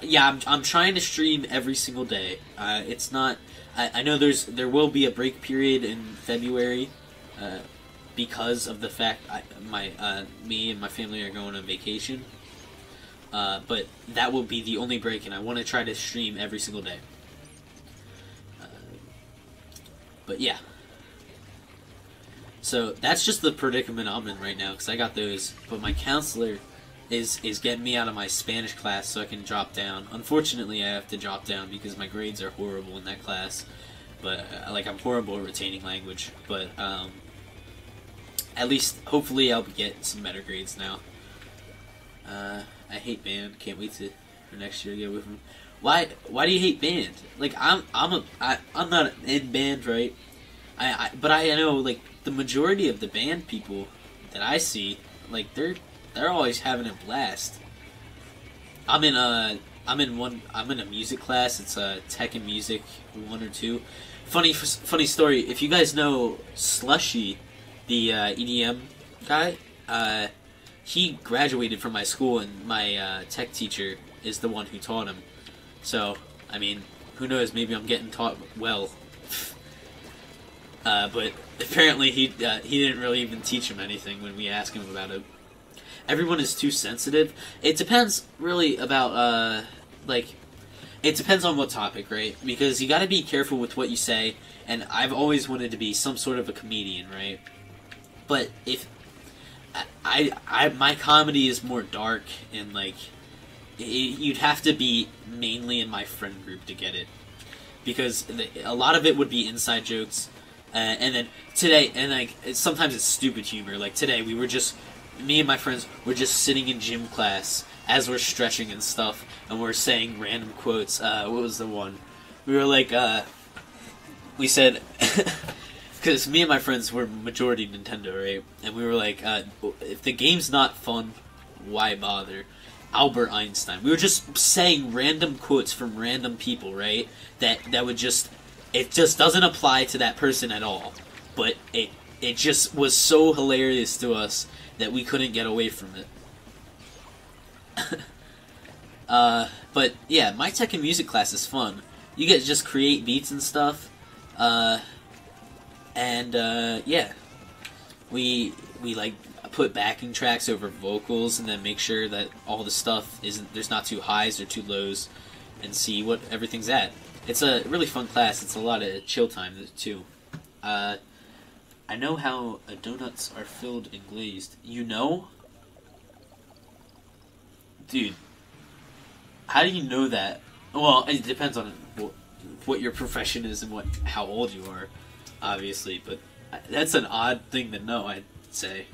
yeah. I'm trying to stream every single day. It's not. I know there will be a break period in February, because of the fact me and my family are going on vacation. But that will be the only break, and I want to try to stream every single day. But yeah. So that's just the predicament I'm in right now, because I got those. But my counselor is getting me out of my Spanish class so I can drop down. Unfortunately, I have to drop down because my grades are horrible in that class. But like, I'm horrible at retaining language. But at least, hopefully, I'll get some better grades now. I hate band. Can't wait for next year to get away from. Why do you hate band? Like, I'm not in band, right? But I know, like, the majority of the band people that I see, like, they're always having a blast. I'm in a music class. It's tech and music 1 or 2. Funny story. If you guys know Slushy, the EDM guy, he graduated from my school, and my tech teacher is the one who taught him. So, I mean, who knows? Maybe I'm getting taught well. But apparently he didn't really even teach him anything when we asked him about it. Everyone is too sensitive. It depends really about it depends on what topic, right? Because you got to be careful with what you say. And I've always wanted to be some sort of a comedian, right? But if my comedy is more dark and like you'd have to be mainly in my friend group to get it, because a lot of it would be inside jokes. And then today, and like sometimes it's stupid humor. Like today, me and my friends were just sitting in gym class as we're stretching and stuff, and we're saying random quotes. What was the one? We were like, we said, because me and my friends were majority Nintendo, right? And we were like, if the game's not fun, why bother? Albert Einstein. We were just saying random quotes from random people, right? That would just. It just doesn't apply to that person at all, but it just was so hilarious to us that we couldn't get away from it. But yeah, my tech and music class is fun. You get to just create beats and stuff. Yeah, we like put backing tracks over vocals and then make sure that all the stuff isn't there's not too highs or too lows, and see what everything's at. It's a really fun class. It's a lot of chill time too. I know how donuts are filled and glazed. You know? Dude, how do you know that? Well, it depends on what your profession is and how old you are, obviously, but that's an odd thing to know, I'd say.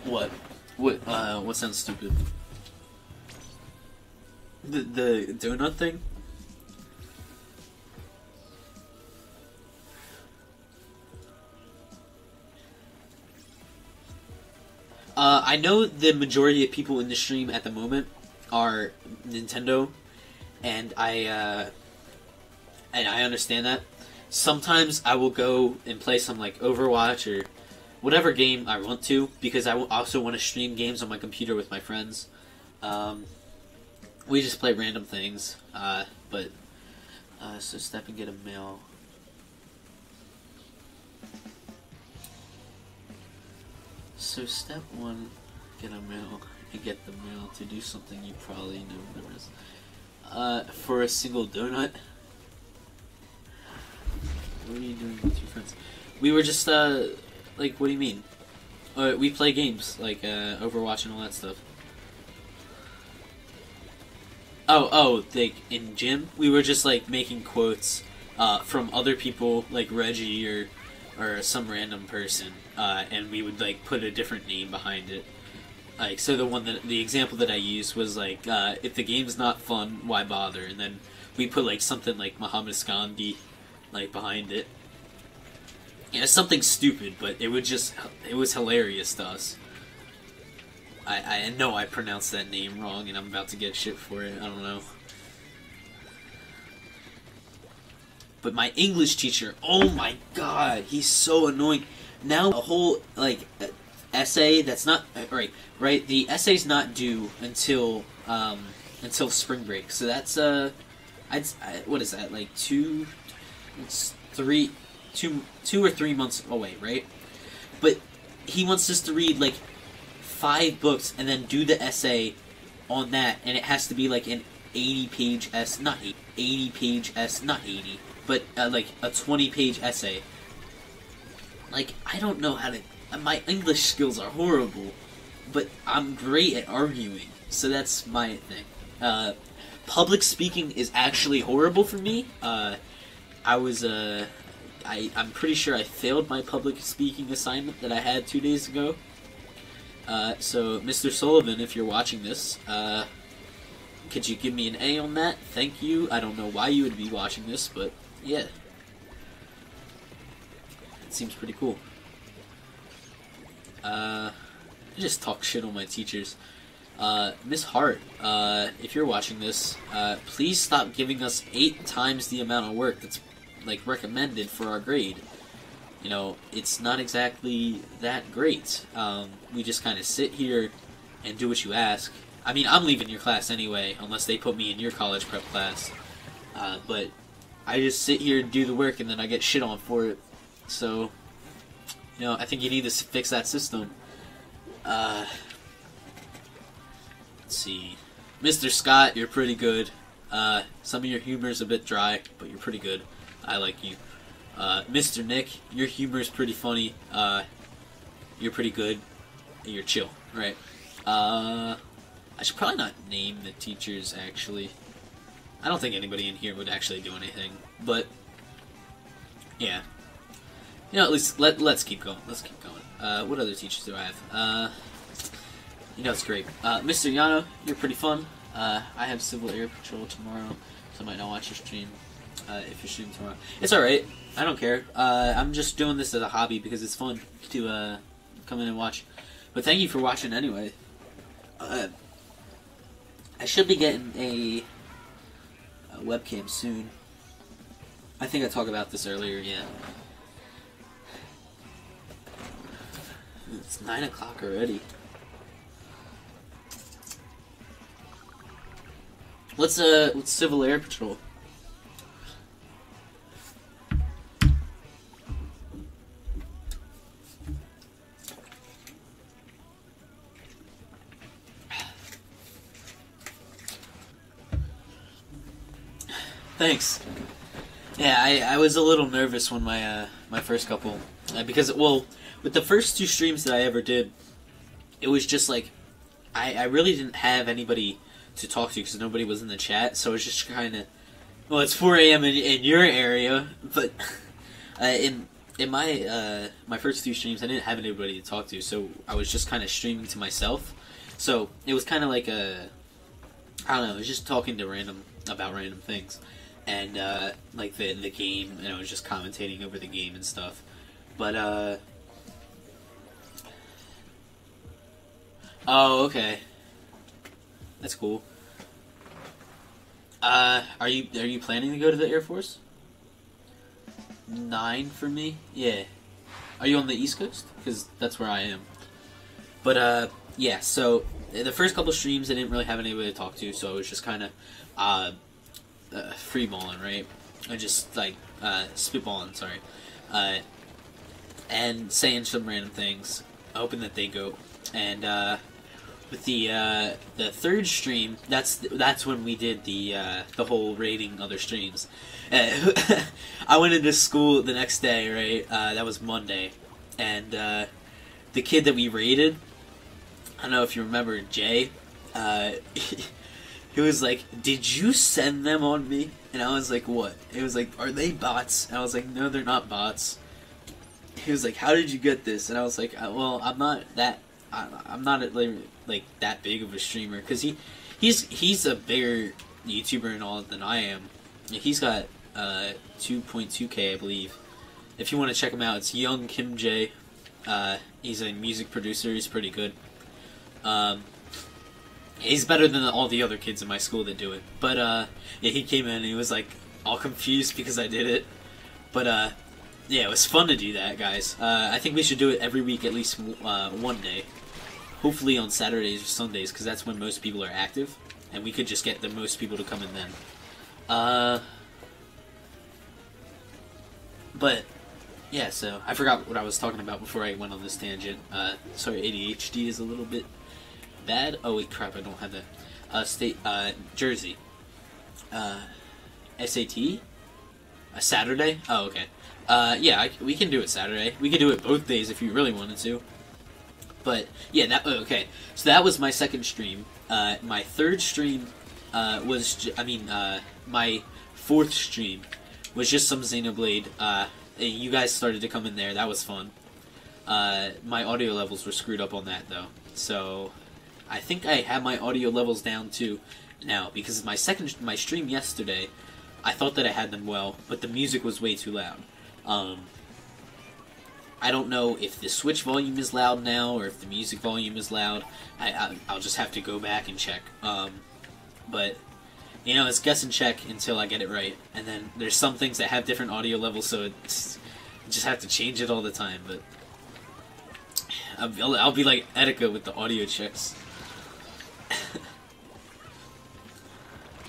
What? What sounds stupid? The donut thing? I know the majority of people in the stream at the moment are Nintendo, and I understand that. Sometimes I will go and play some like Overwatch or whatever game I want to, because I also want to stream games on my computer with my friends. We just play random things, so step and get a mail. So step 1, get a mail, and get the mail to do something you probably never is. For a single donut? What are you doing with your friends? We were just, like, what do you mean? We play games, like, Overwatch and all that stuff. Oh, like, in gym? We were just, like, making quotes, from other people, like Reggie or some random person, and we would, like, put a different name behind it. Like, so the example that I used was, like, if the game's not fun, why bother? And then we put, like, something like Muhammad Gandhi, like, behind it. Yeah, something stupid, but it was hilarious to us. I know I pronounced that name wrong, and I'm about to get shit for it, I don't know. But my English teacher, oh my god, he's so annoying. Now a whole, like, essay that's not, right, the essay's not due until spring break. So that's, what is that, like, 2 or 3 months away, right? But he wants us to read, like, 5 books and then do the essay on that, and it has to be, like, an 80-page essay, not 80-page essay, not 80, but, like, a 20-page essay. Like, I don't know how to... My English skills are horrible, but I'm great at arguing, so that's my thing. Public speaking is actually horrible for me. I'm pretty sure I failed my public speaking assignment that I had 2 days ago. So, Mr. Sullivan, if you're watching this, could you give me an A on that? Thank you. I don't know why you would be watching this, but yeah. It seems pretty cool. I just talk shit on my teachers. Miss Hart, if you're watching this, please stop giving us 8 times the amount of work that's, like, recommended for our grade. You know, it's not exactly that great. We just kind of sit here and do what you ask. I mean, I'm leaving your class anyway, unless they put me in your college prep class. But I just sit here and do the work, and then I get shit on for it. So, you know, I think you need to fix that system. Let's see. Mr. Scott, you're pretty good. Some of your humor's a bit dry, but you're pretty good. I like you. Mr. Nick, your humor is pretty funny. You're pretty good. You're chill, right? I should probably not name the teachers, actually. I don't think anybody in here would actually do anything, but yeah. You know, at least let's keep going. Let's keep going. What other teachers do I have? You know, it's great. Mr. Yano, you're pretty fun. I have Civil Air Patrol tomorrow, so I might not watch your stream. If you're streaming tomorrow, it's all right. I don't care. I'm just doing this as a hobby because it's fun to come in and watch. But thank you for watching anyway. I should be getting a webcam soon. I think I talked about this earlier, yeah. It's 9 o'clock already. Let's Civil Air Patrol. Thanks. Yeah, I was a little nervous when my my first couple, because, well, with the first 2 streams that I ever did, it was just like I really didn't have anybody to talk to because nobody was in the chat, so it was just kind of, well, it's 4 a.m. in your area, but in my my first 2 streams I didn't have anybody to talk to, so I was just kind of streaming to myself, so it was kind of like I don't know, it was just talking to about random things. And, like, the game, and I was just commentating over the game and stuff. But, oh, okay. That's cool. Are you planning to go to the Air Force? 9 for me? Yeah. Are you on the East Coast? Because that's where I am. But, yeah, so, the first couple streams I didn't really have anybody to talk to, so I was just kind of, free balling, right? I just like spitballing, sorry, and saying some random things, hoping that they go. And with the third stream, that's when we did the whole rating other streams. I went into school the next day, right? That was Monday, and the kid that we rated, I don't know if you remember, Jay. He was like, "Did you send them on me?" And I was like, "What?" It was like, "Are they bots?" And I was like, "No, they're not bots." He was like, "How did you get this?" And I was like, "Well, I'm not that like that big of a streamer, because he's a bigger YouTuber and all than I am. He's got 2.2K, I believe. If you want to check him out, it's Young Kim J. He's a music producer. He's pretty good. He's better than all the other kids in my school that do it. But, yeah, he came in and he was, like, all confused because I did it. But, yeah, it was fun to do that, guys. I think we should do it every week at least one day. Hopefully on Saturdays or Sundays, because that's when most people are active. And we could just get the most people to come in then. But, yeah, so I forgot what I was talking about before I went on this tangent. Sorry, ADHD is a little bit bad. Oh wait, crap! I don't have that. Jersey. SAT. A Saturday. Oh, okay. Yeah, we can do it Saturday. We could do it both days if you really wanted to. But yeah, okay. So that was my second stream. My third stream was, my fourth stream was just some Xenoblade. You guys started to come in there. That was fun. My audio levels were screwed up on that though, so I think I have my audio levels down too now, because my stream yesterday, I thought that I had them well, but the music was way too loud. I don't know if the Switch volume is loud now, or if the music volume is loud. I'll just have to go back and check. But, you know, it's guess and check until I get it right. And then there's some things that have different audio levels, so you just have to change it all the time. But I'll be like Etika with the audio checks.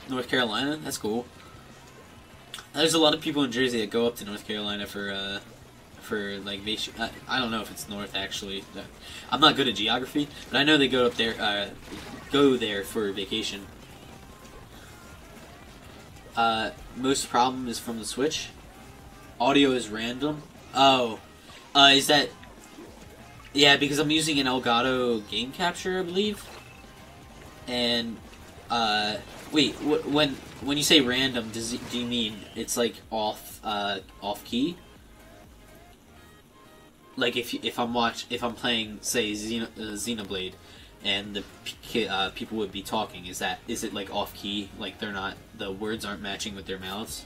North Carolina? That's cool. There's a lot of people in Jersey that go up to North Carolina for like vacation. I don't know if it's north actually. I'm not good at geography, but I know they go up there, go there for vacation. Most problem is from the Switch. Audio is random. Oh, is that? Yeah, because I'm using an Elgato game capture, I believe. And wait, when you say random, do you mean it's like off key? Like if I'm playing, say, Xenoblade, and the people would be talking, is it like off key? Like the words aren't matching with their mouths?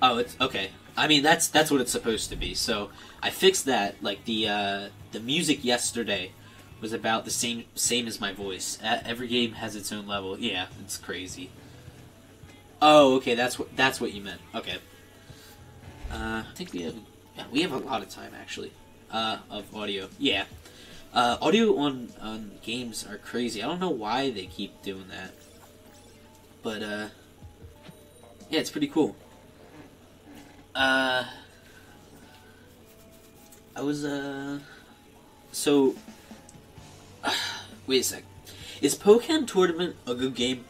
Oh, it's okay. I mean, that's what it's supposed to be. So I fixed that. Like the music yesterday was about the same as my voice. Every game has its own level. Yeah, it's crazy. Oh, okay, that's what you meant. Okay. I think we have a lot of time actually. Of audio. Yeah. Audio on games are crazy. I don't know why they keep doing that. But yeah, it's pretty cool. I was so wait a sec. Is Pokémon Tournament a good game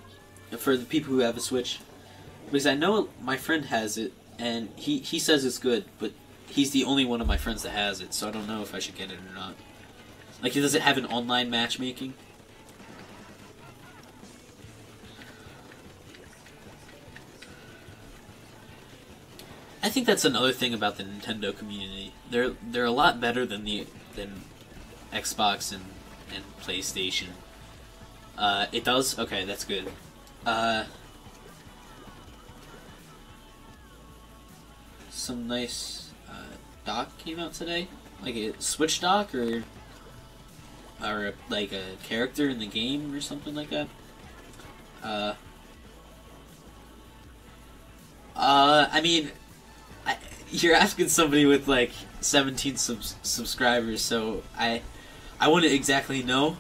for the people who have a Switch? Because I know my friend has it, and he says it's good, but he's the only one of my friends that has it, so I don't know if I should get it or not. Like, does it have an online matchmaking? I think that's another thing about the Nintendo community. They're a lot better than Xbox and PlayStation. It does? Okay, that's good. Some nice dock came out today, like a Switch dock or like a character in the game or something like that. I mean, you're asking somebody with like 17 subscribers, so I wouldn't exactly know,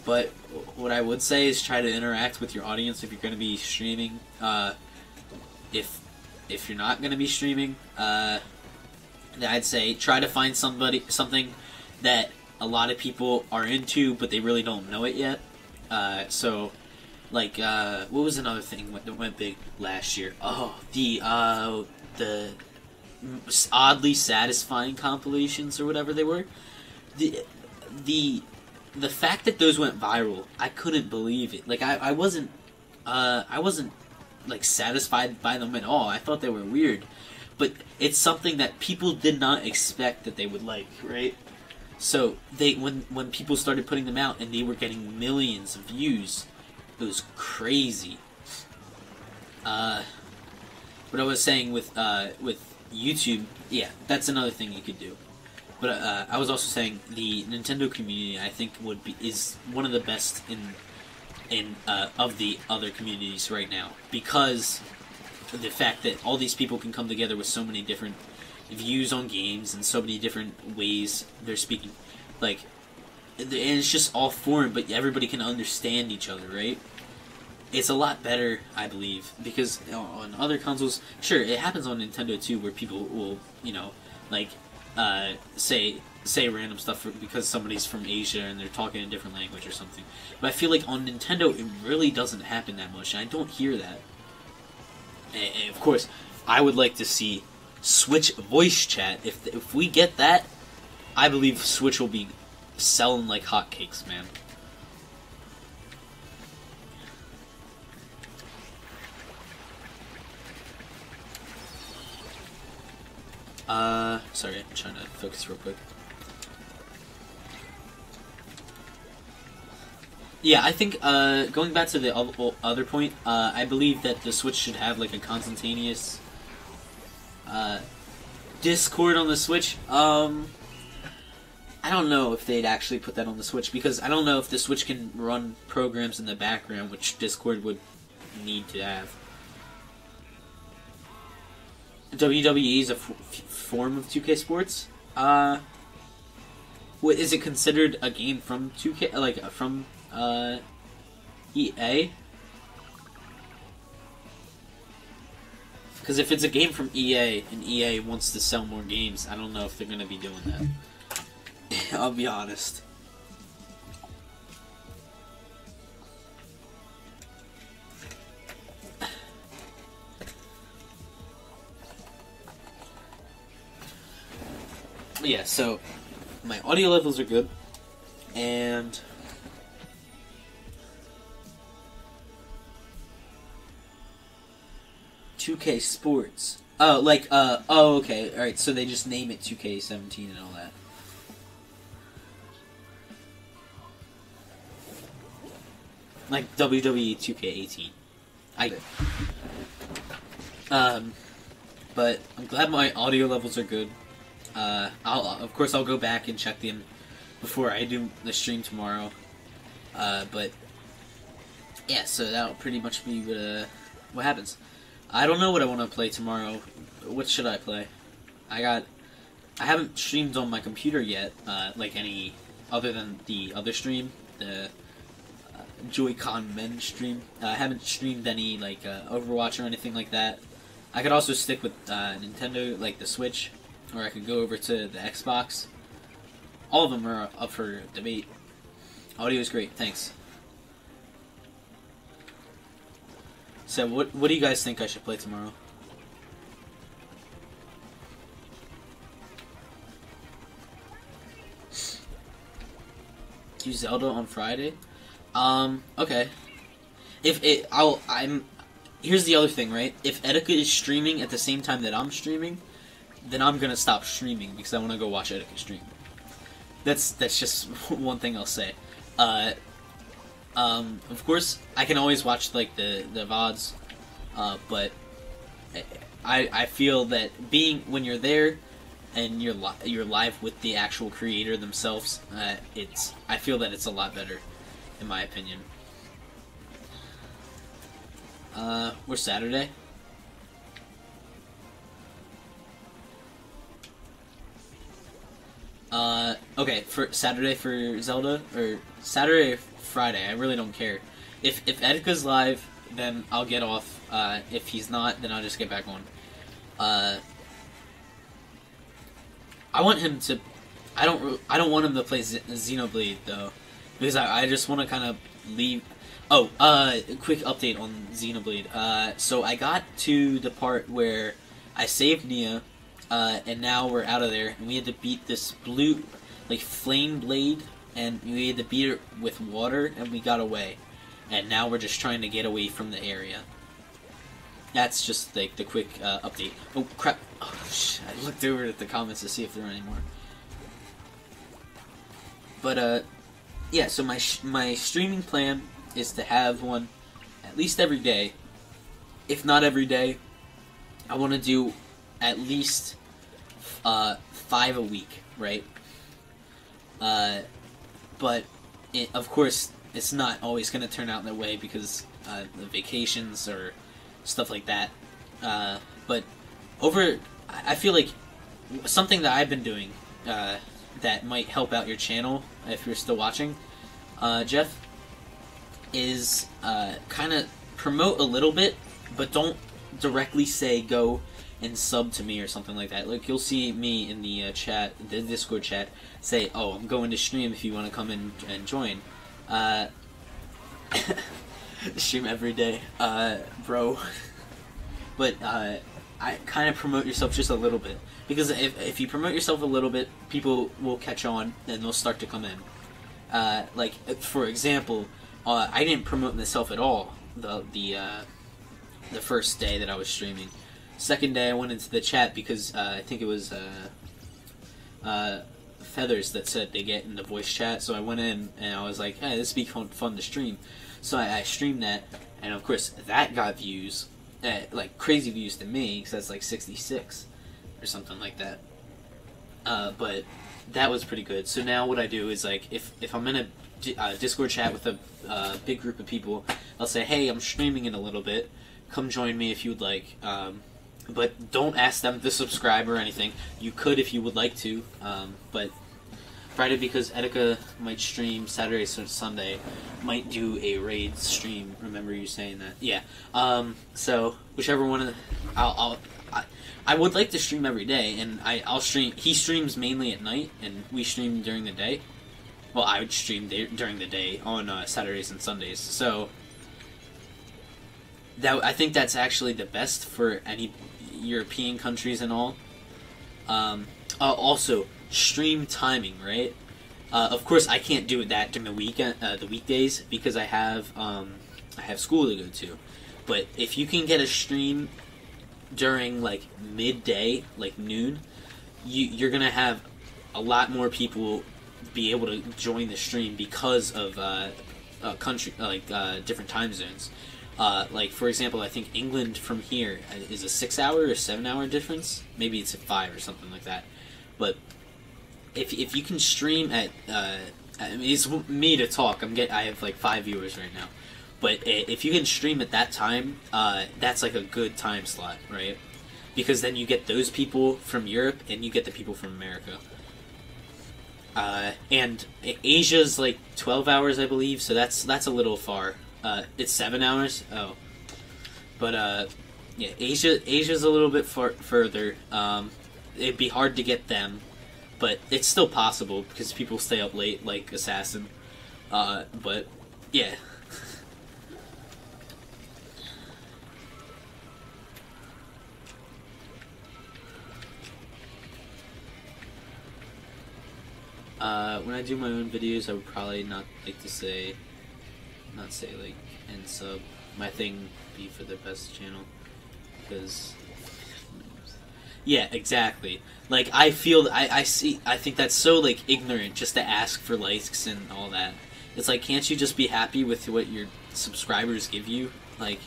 but what I would say is try to interact with your audience if you're going to be streaming. If you're not going to be streaming, I'd say try to find something that a lot of people are into, but they really don't know it yet. So, like, what was another thing that went big last year? Oh, the oddly satisfying compilations or whatever they were. The fact that those went viral, I couldn't believe it. Like, I wasn't like satisfied by them at all. I thought they were weird, but it's something that people did not expect that they would like, right? So when people started putting them out and they were getting millions of views, it was crazy. What I was saying with YouTube, yeah, that's another thing you could do. But I was also saying the Nintendo community, I think, is one of the best in of the other communities right now, because the fact that all these people can come together with so many different views on games and so many different ways they're speaking, like, and it's just all foreign, but everybody can understand each other, right? It's a lot better, I believe, because on other consoles, sure, it happens on Nintendo too, where people will, like, say random stuff because somebody's from Asia and they're talking a different language or something. But I feel like on Nintendo, it really doesn't happen that much, and I don't hear that. And of course, I would like to see Switch voice chat. If we get that, I believe Switch will be selling like hotcakes, man. Sorry, I'm trying to focus real quick. Yeah, I think, going back to the other point, I believe that the Switch should have, like, a instantaneous, Discord on the Switch. I don't know if they'd actually put that on the Switch, because I don't know if the Switch can run programs in the background, which Discord would need to have. WWE is a form of 2K Sports. What is it considered a game from 2K, like from EA? Because if it's a game from EA and EA wants to sell more games, I don't know if they're gonna be doing that. I'll be honest. Yeah, so my audio levels are good, and "2K Sports." Oh, like oh, okay, all right. So they just name it 2K17 and all that. Like WWE 2K18. But I'm glad my audio levels are good. Of course I'll go back and check them before I do the stream tomorrow. But yeah, so that'll pretty much be what happens. I don't know what I want to play tomorrow. What should I play? I haven't streamed on my computer yet, like any other than the other stream, the Joy-Con Men stream. I haven't streamed any like Overwatch or anything like that. I could also stick with Nintendo, like the Switch, or I could go over to the Xbox. All of them are up for debate. Audio is great, thanks. So, what do you guys think I should play tomorrow? Do Zelda on Friday? Okay. Here's the other thing, right? If Etika is streaming at the same time that I'm streaming, then I'm gonna stop streaming because I want to go watch Etika stream. That's just one thing I'll say. Of course, I can always watch like the VODs, but I feel that when you're there and you're live with the actual creator themselves, I feel that it's a lot better, in my opinion. We're Saturday. Okay, for Saturday for Zelda, or Saturday or Friday, I really don't care. If Etika's live, then I'll get off. If he's not, then I'll just get back on. I want him to. I don't want him to play Xenoblade though, because I just want to kind of leave. Oh, quick update on Xenoblade. So I got to the part where I saved Nia, and now we're out of there, and we had to beat this blue, like, flame blade, and we had to beat it with water, and we got away. And now we're just trying to get away from the area. That's just, like, the quick, update. Oh, crap. Oh, I looked over at the comments to see if there were any more. But, yeah, so my streaming plan is to have one at least every day. If not every day, I want to do at least 5 a week, right? But of course, it's not always going to turn out that way because the vacations or stuff like that. But I feel like something that I've been doing that might help out your channel if you're still watching, Jeff, is kind of promote a little bit, but don't directly say go and sub to me or something like that. Like, you'll see me in the chat, the Discord chat, say, oh, I'm going to stream if you want to come in and join. Stream every day, bro. But I kind of promote yourself just a little bit, because if you promote yourself a little bit, people will catch on and they'll start to come in. Like, for example, I didn't promote myself at all the first day that I was streaming. Second day I went into the chat because I think it was Feathers that said they get in the voice chat, so I went in and I was like, hey, this would be fun to stream. So I streamed that, and of course that got views, like crazy views to me, because that's like 66 or something like that. But that was pretty good. So now what I do is, like, if I'm in a Discord chat with a big group of people, I'll say, hey, I'm streaming in a little bit, come join me if you'd like. But don't ask them to subscribe or anything. You could if you would like to, but Friday, because Etika might stream Saturday, so Sunday, might do a raid stream. Remember you saying that? Yeah. So whichever one, I would like to stream every day, and I'll stream. He streams mainly at night, and we stream during the day. Well, I would stream during the day on Saturdays and Sundays. So I think that's actually the best for any European countries and all. Also, stream timing, right? Of course, I can't do that during the weekdays, because I have school to go to. But if you can get a stream during like midday, like noon, you're gonna have a lot more people be able to join the stream because of different time zones. Like, for example, I think England from here is a 6-hour or 7-hour difference. Maybe it's a 5 or something like that. But if you can stream at I mean, it's me to talk. I have like 5 viewers right now, but if you can stream at that time, that's like a good time slot, right? Because then you get those people from Europe and you get the people from America. And Asia's like 12 hours, I believe, so that's a little far. It's 7 hours. Oh, but yeah, Asia's a little bit further. It'd be hard to get them, but it's still possible because people stay up late, like Assassin. But yeah. When I do my own videos, I would probably not say like end sub. My thing be for the best channel, because yeah, exactly. Like I feel I think that's so like ignorant just to ask for likes and all that. It's like, can't you just be happy with what your subscribers give you? Like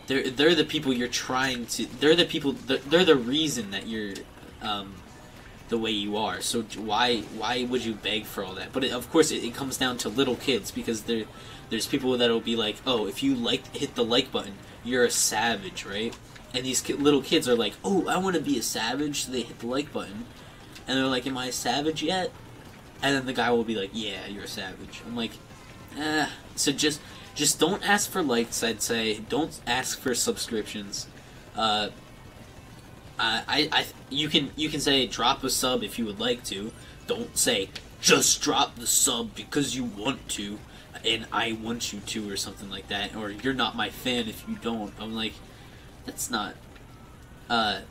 they're the people you're trying to. They're the reason that you're the way you are. So why would you beg for all that? But of course it comes down to little kids, because there's people that'll be like, oh, if you hit the like button, you're a savage, right? And these little kids are like, oh, I want to be a savage, so they hit the like button, and they're like, am I a savage yet? And then the guy will be like, yeah, you're a savage. I'm like, so just don't ask for likes. I'd say don't ask for subscriptions. You can say drop a sub if you would like to. Don't say just drop the sub because you want to, and I want you to, or something like that. Or you're not my fan if you don't. I'm like, that's not that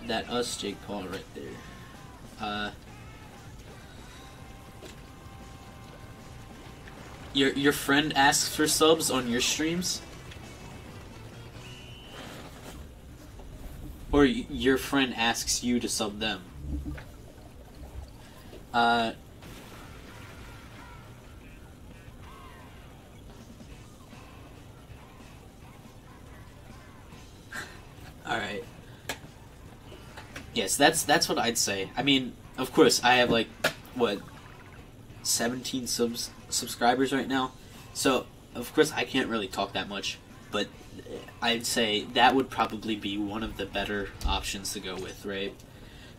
us Jake Paul right there. Your friend asks for subs on your streams? Or your friend asks you to sub them? Alright. Yes, that's what I'd say. I mean, of course, I have like, what, 17 subscribers right now? So, of course, I can't really talk that much, but I'd say that would probably be one of the better options to go with, right?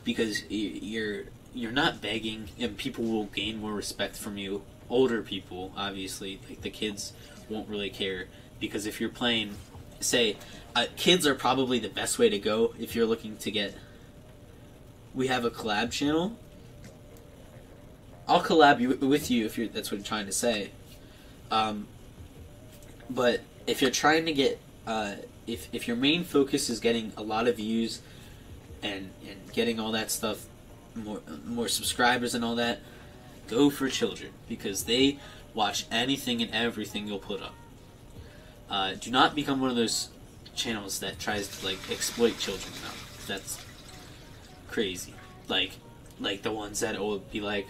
Because you're not begging, and people will gain more respect from you. Older people, obviously, like the kids won't really care, because if you're playing, say, kids are probably the best way to go if you're looking to get. We have a collab channel. I'll collab with you if that's what you're trying to say. But if you're trying to get, if your main focus is getting a lot of views and getting all that stuff, more subscribers and all that, go for children, because they watch anything and everything you'll put up. Do not become one of those channels that tries to like exploit children, though. That's crazy. Like the ones that will be like,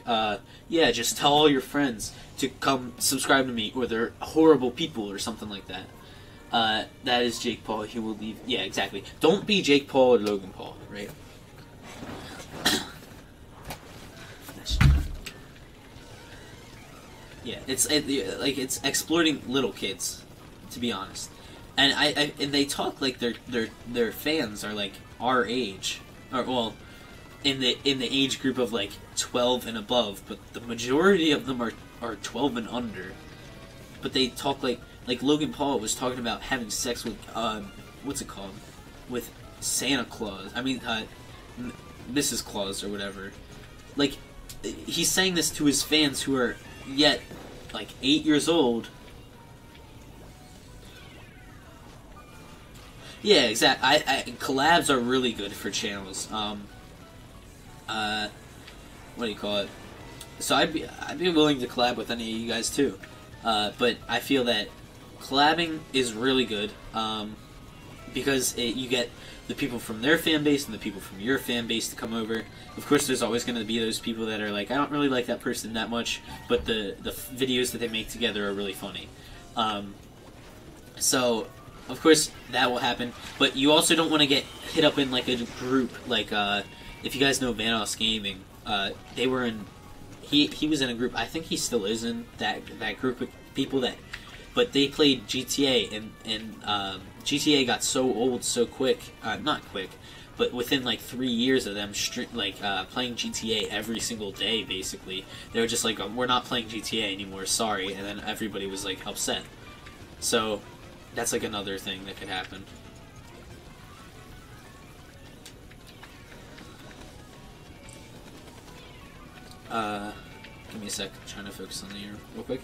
yeah, just tell all your friends to come subscribe to me, or they're horrible people, or something like that. That is Jake Paul. He will leave. Yeah, exactly. Don't be Jake Paul or Logan Paul, right? Yeah, it's exploiting little kids, to be honest. And and they talk like their fans are like our age, or well, in the age group of like 12 and above, but the majority of them are 12 and under. But they talk like Logan Paul was talking about having sex with what's it called, with Santa Claus. I mean, Mrs. Claus or whatever. Like, he's saying this to his fans who are yet like 8 years old. Yeah, exactly. Collabs are really good for channels. What do you call it? So I'd be willing to collab with any of you guys too. But I feel that collabing is really good, because you get the people from their fan base and the people from your fan base to come over. Of course, there's always going to be those people that are like, I don't really like that person that much, but the videos that they make together are really funny. So, of course, that will happen. But you also don't want to get hit up in like a group, like if you guys know Vanoss Gaming, they were in. He was in a group. I think he still is in that group of people that. But they played GTA, and GTA got so old so quick. Not quick, but within like 3 years of them playing GTA every single day, basically, they were just like, we're not playing GTA anymore, sorry, and then everybody was like upset. So that's like another thing that could happen. Give me a sec, I'm trying to focus on the ear real quick.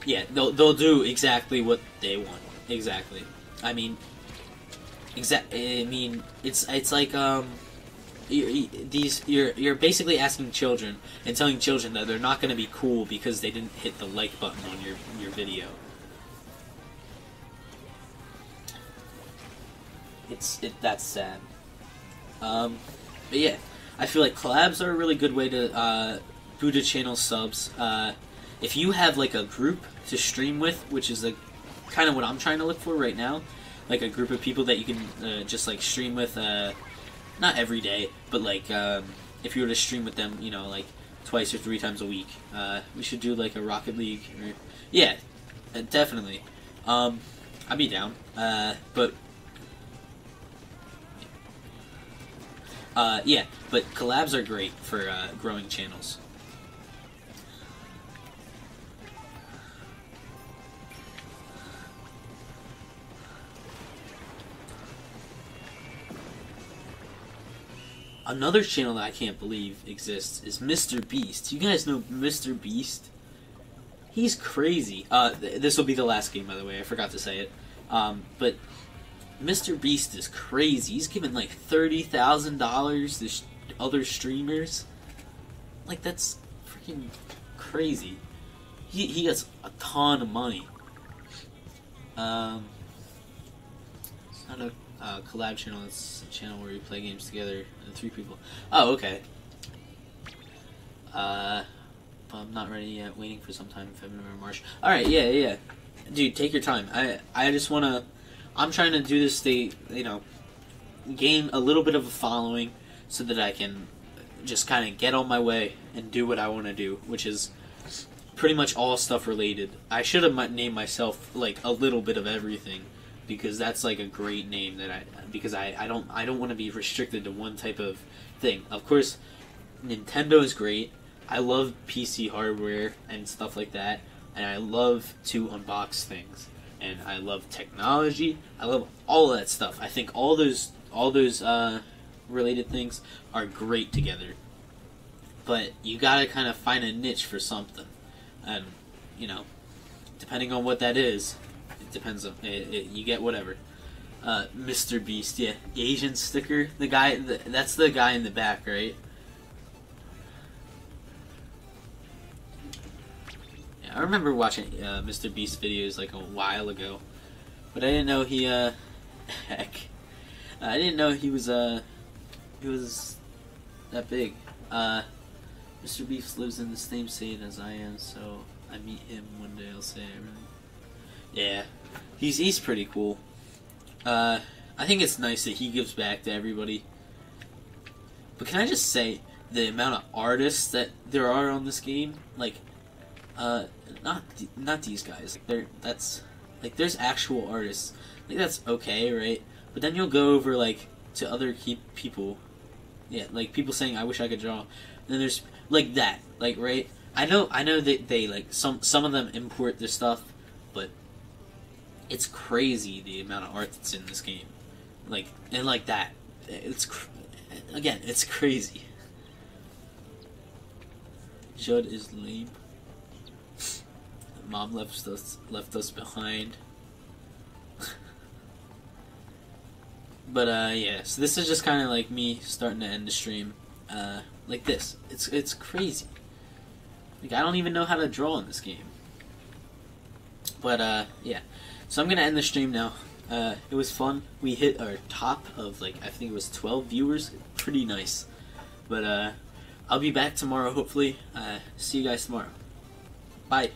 Yeah, they'll do exactly what they want. Exactly. I mean, it's like you're basically asking children and telling children that they're not going to be cool because they didn't hit the like button on your video. That's sad. But yeah, I feel like collabs are a really good way to boost a channel subs. If you have like a group to stream with, which is like kind of what I'm trying to look for right now, like a group of people that you can just like stream with, not every day, but like if you were to stream with them, you know, like twice or 3 times a week, we should do like a Rocket League. Or, yeah, definitely. I'd be down. But yeah, but collabs are great for growing channels. Another channel that I can't believe exists is Mr. Beast. You guys know Mr. Beast? He's crazy. This will be the last game, by the way. I forgot to say it. But Mr. Beast is crazy. He's giving like $30,000 to other streamers. Like, that's freaking crazy. He gets a ton of money. It's not a collab channel. It's a channel where we play games together, 3 people. Oh, okay. I'm not ready yet. Waiting for some time in February or March. All right, yeah. Dude, take your time. I just wanna. I'm trying to do this to, you know, gain a little bit of a following so that I can just kind of get on my way and do what I want to do, which is pretty much all stuff related. I should have named myself like a little bit of everything, because that's like a great name that I don't want to be restricted to one type of thing. Of course, Nintendo is great. I love PC hardware and stuff like that, and I love to unbox things, and I love technology. I love all of that stuff. I think all those related things are great together. But you gotta kind of find a niche for something, and you know, depending on what that is, it depends on you get whatever. Mr. Beast, yeah, Asian sticker. The guy, that's the guy in the back, right? I remember watching Mr. Beast videos like a while ago, but I didn't know he heck, I didn't know he was that big. Mr. Beast lives in the same state as I am, so I meet him one day. I'll say I really, yeah, he's pretty cool. I think it's nice that he gives back to everybody. But can I just say the amount of artists that there are on this game, like. Not these guys. There's actual artists. Like, that's okay, right? But then you'll go over like to other people, yeah, like people saying I wish I could draw. And then there's like that, like, right? I know that they like some of them import their stuff, but it's crazy the amount of art that's in this game. Like, and like that, it's crazy. Judd is lame. Mom left us behind. But yeah, so this is just kind of like me starting to end the stream like this. It's crazy. Like, I don't even know how to draw in this game. But yeah, so I'm gonna end the stream now. It was fun. We hit our top of like, I think it was 12 viewers. Pretty nice. But I'll be back tomorrow hopefully. See you guys tomorrow. Bye.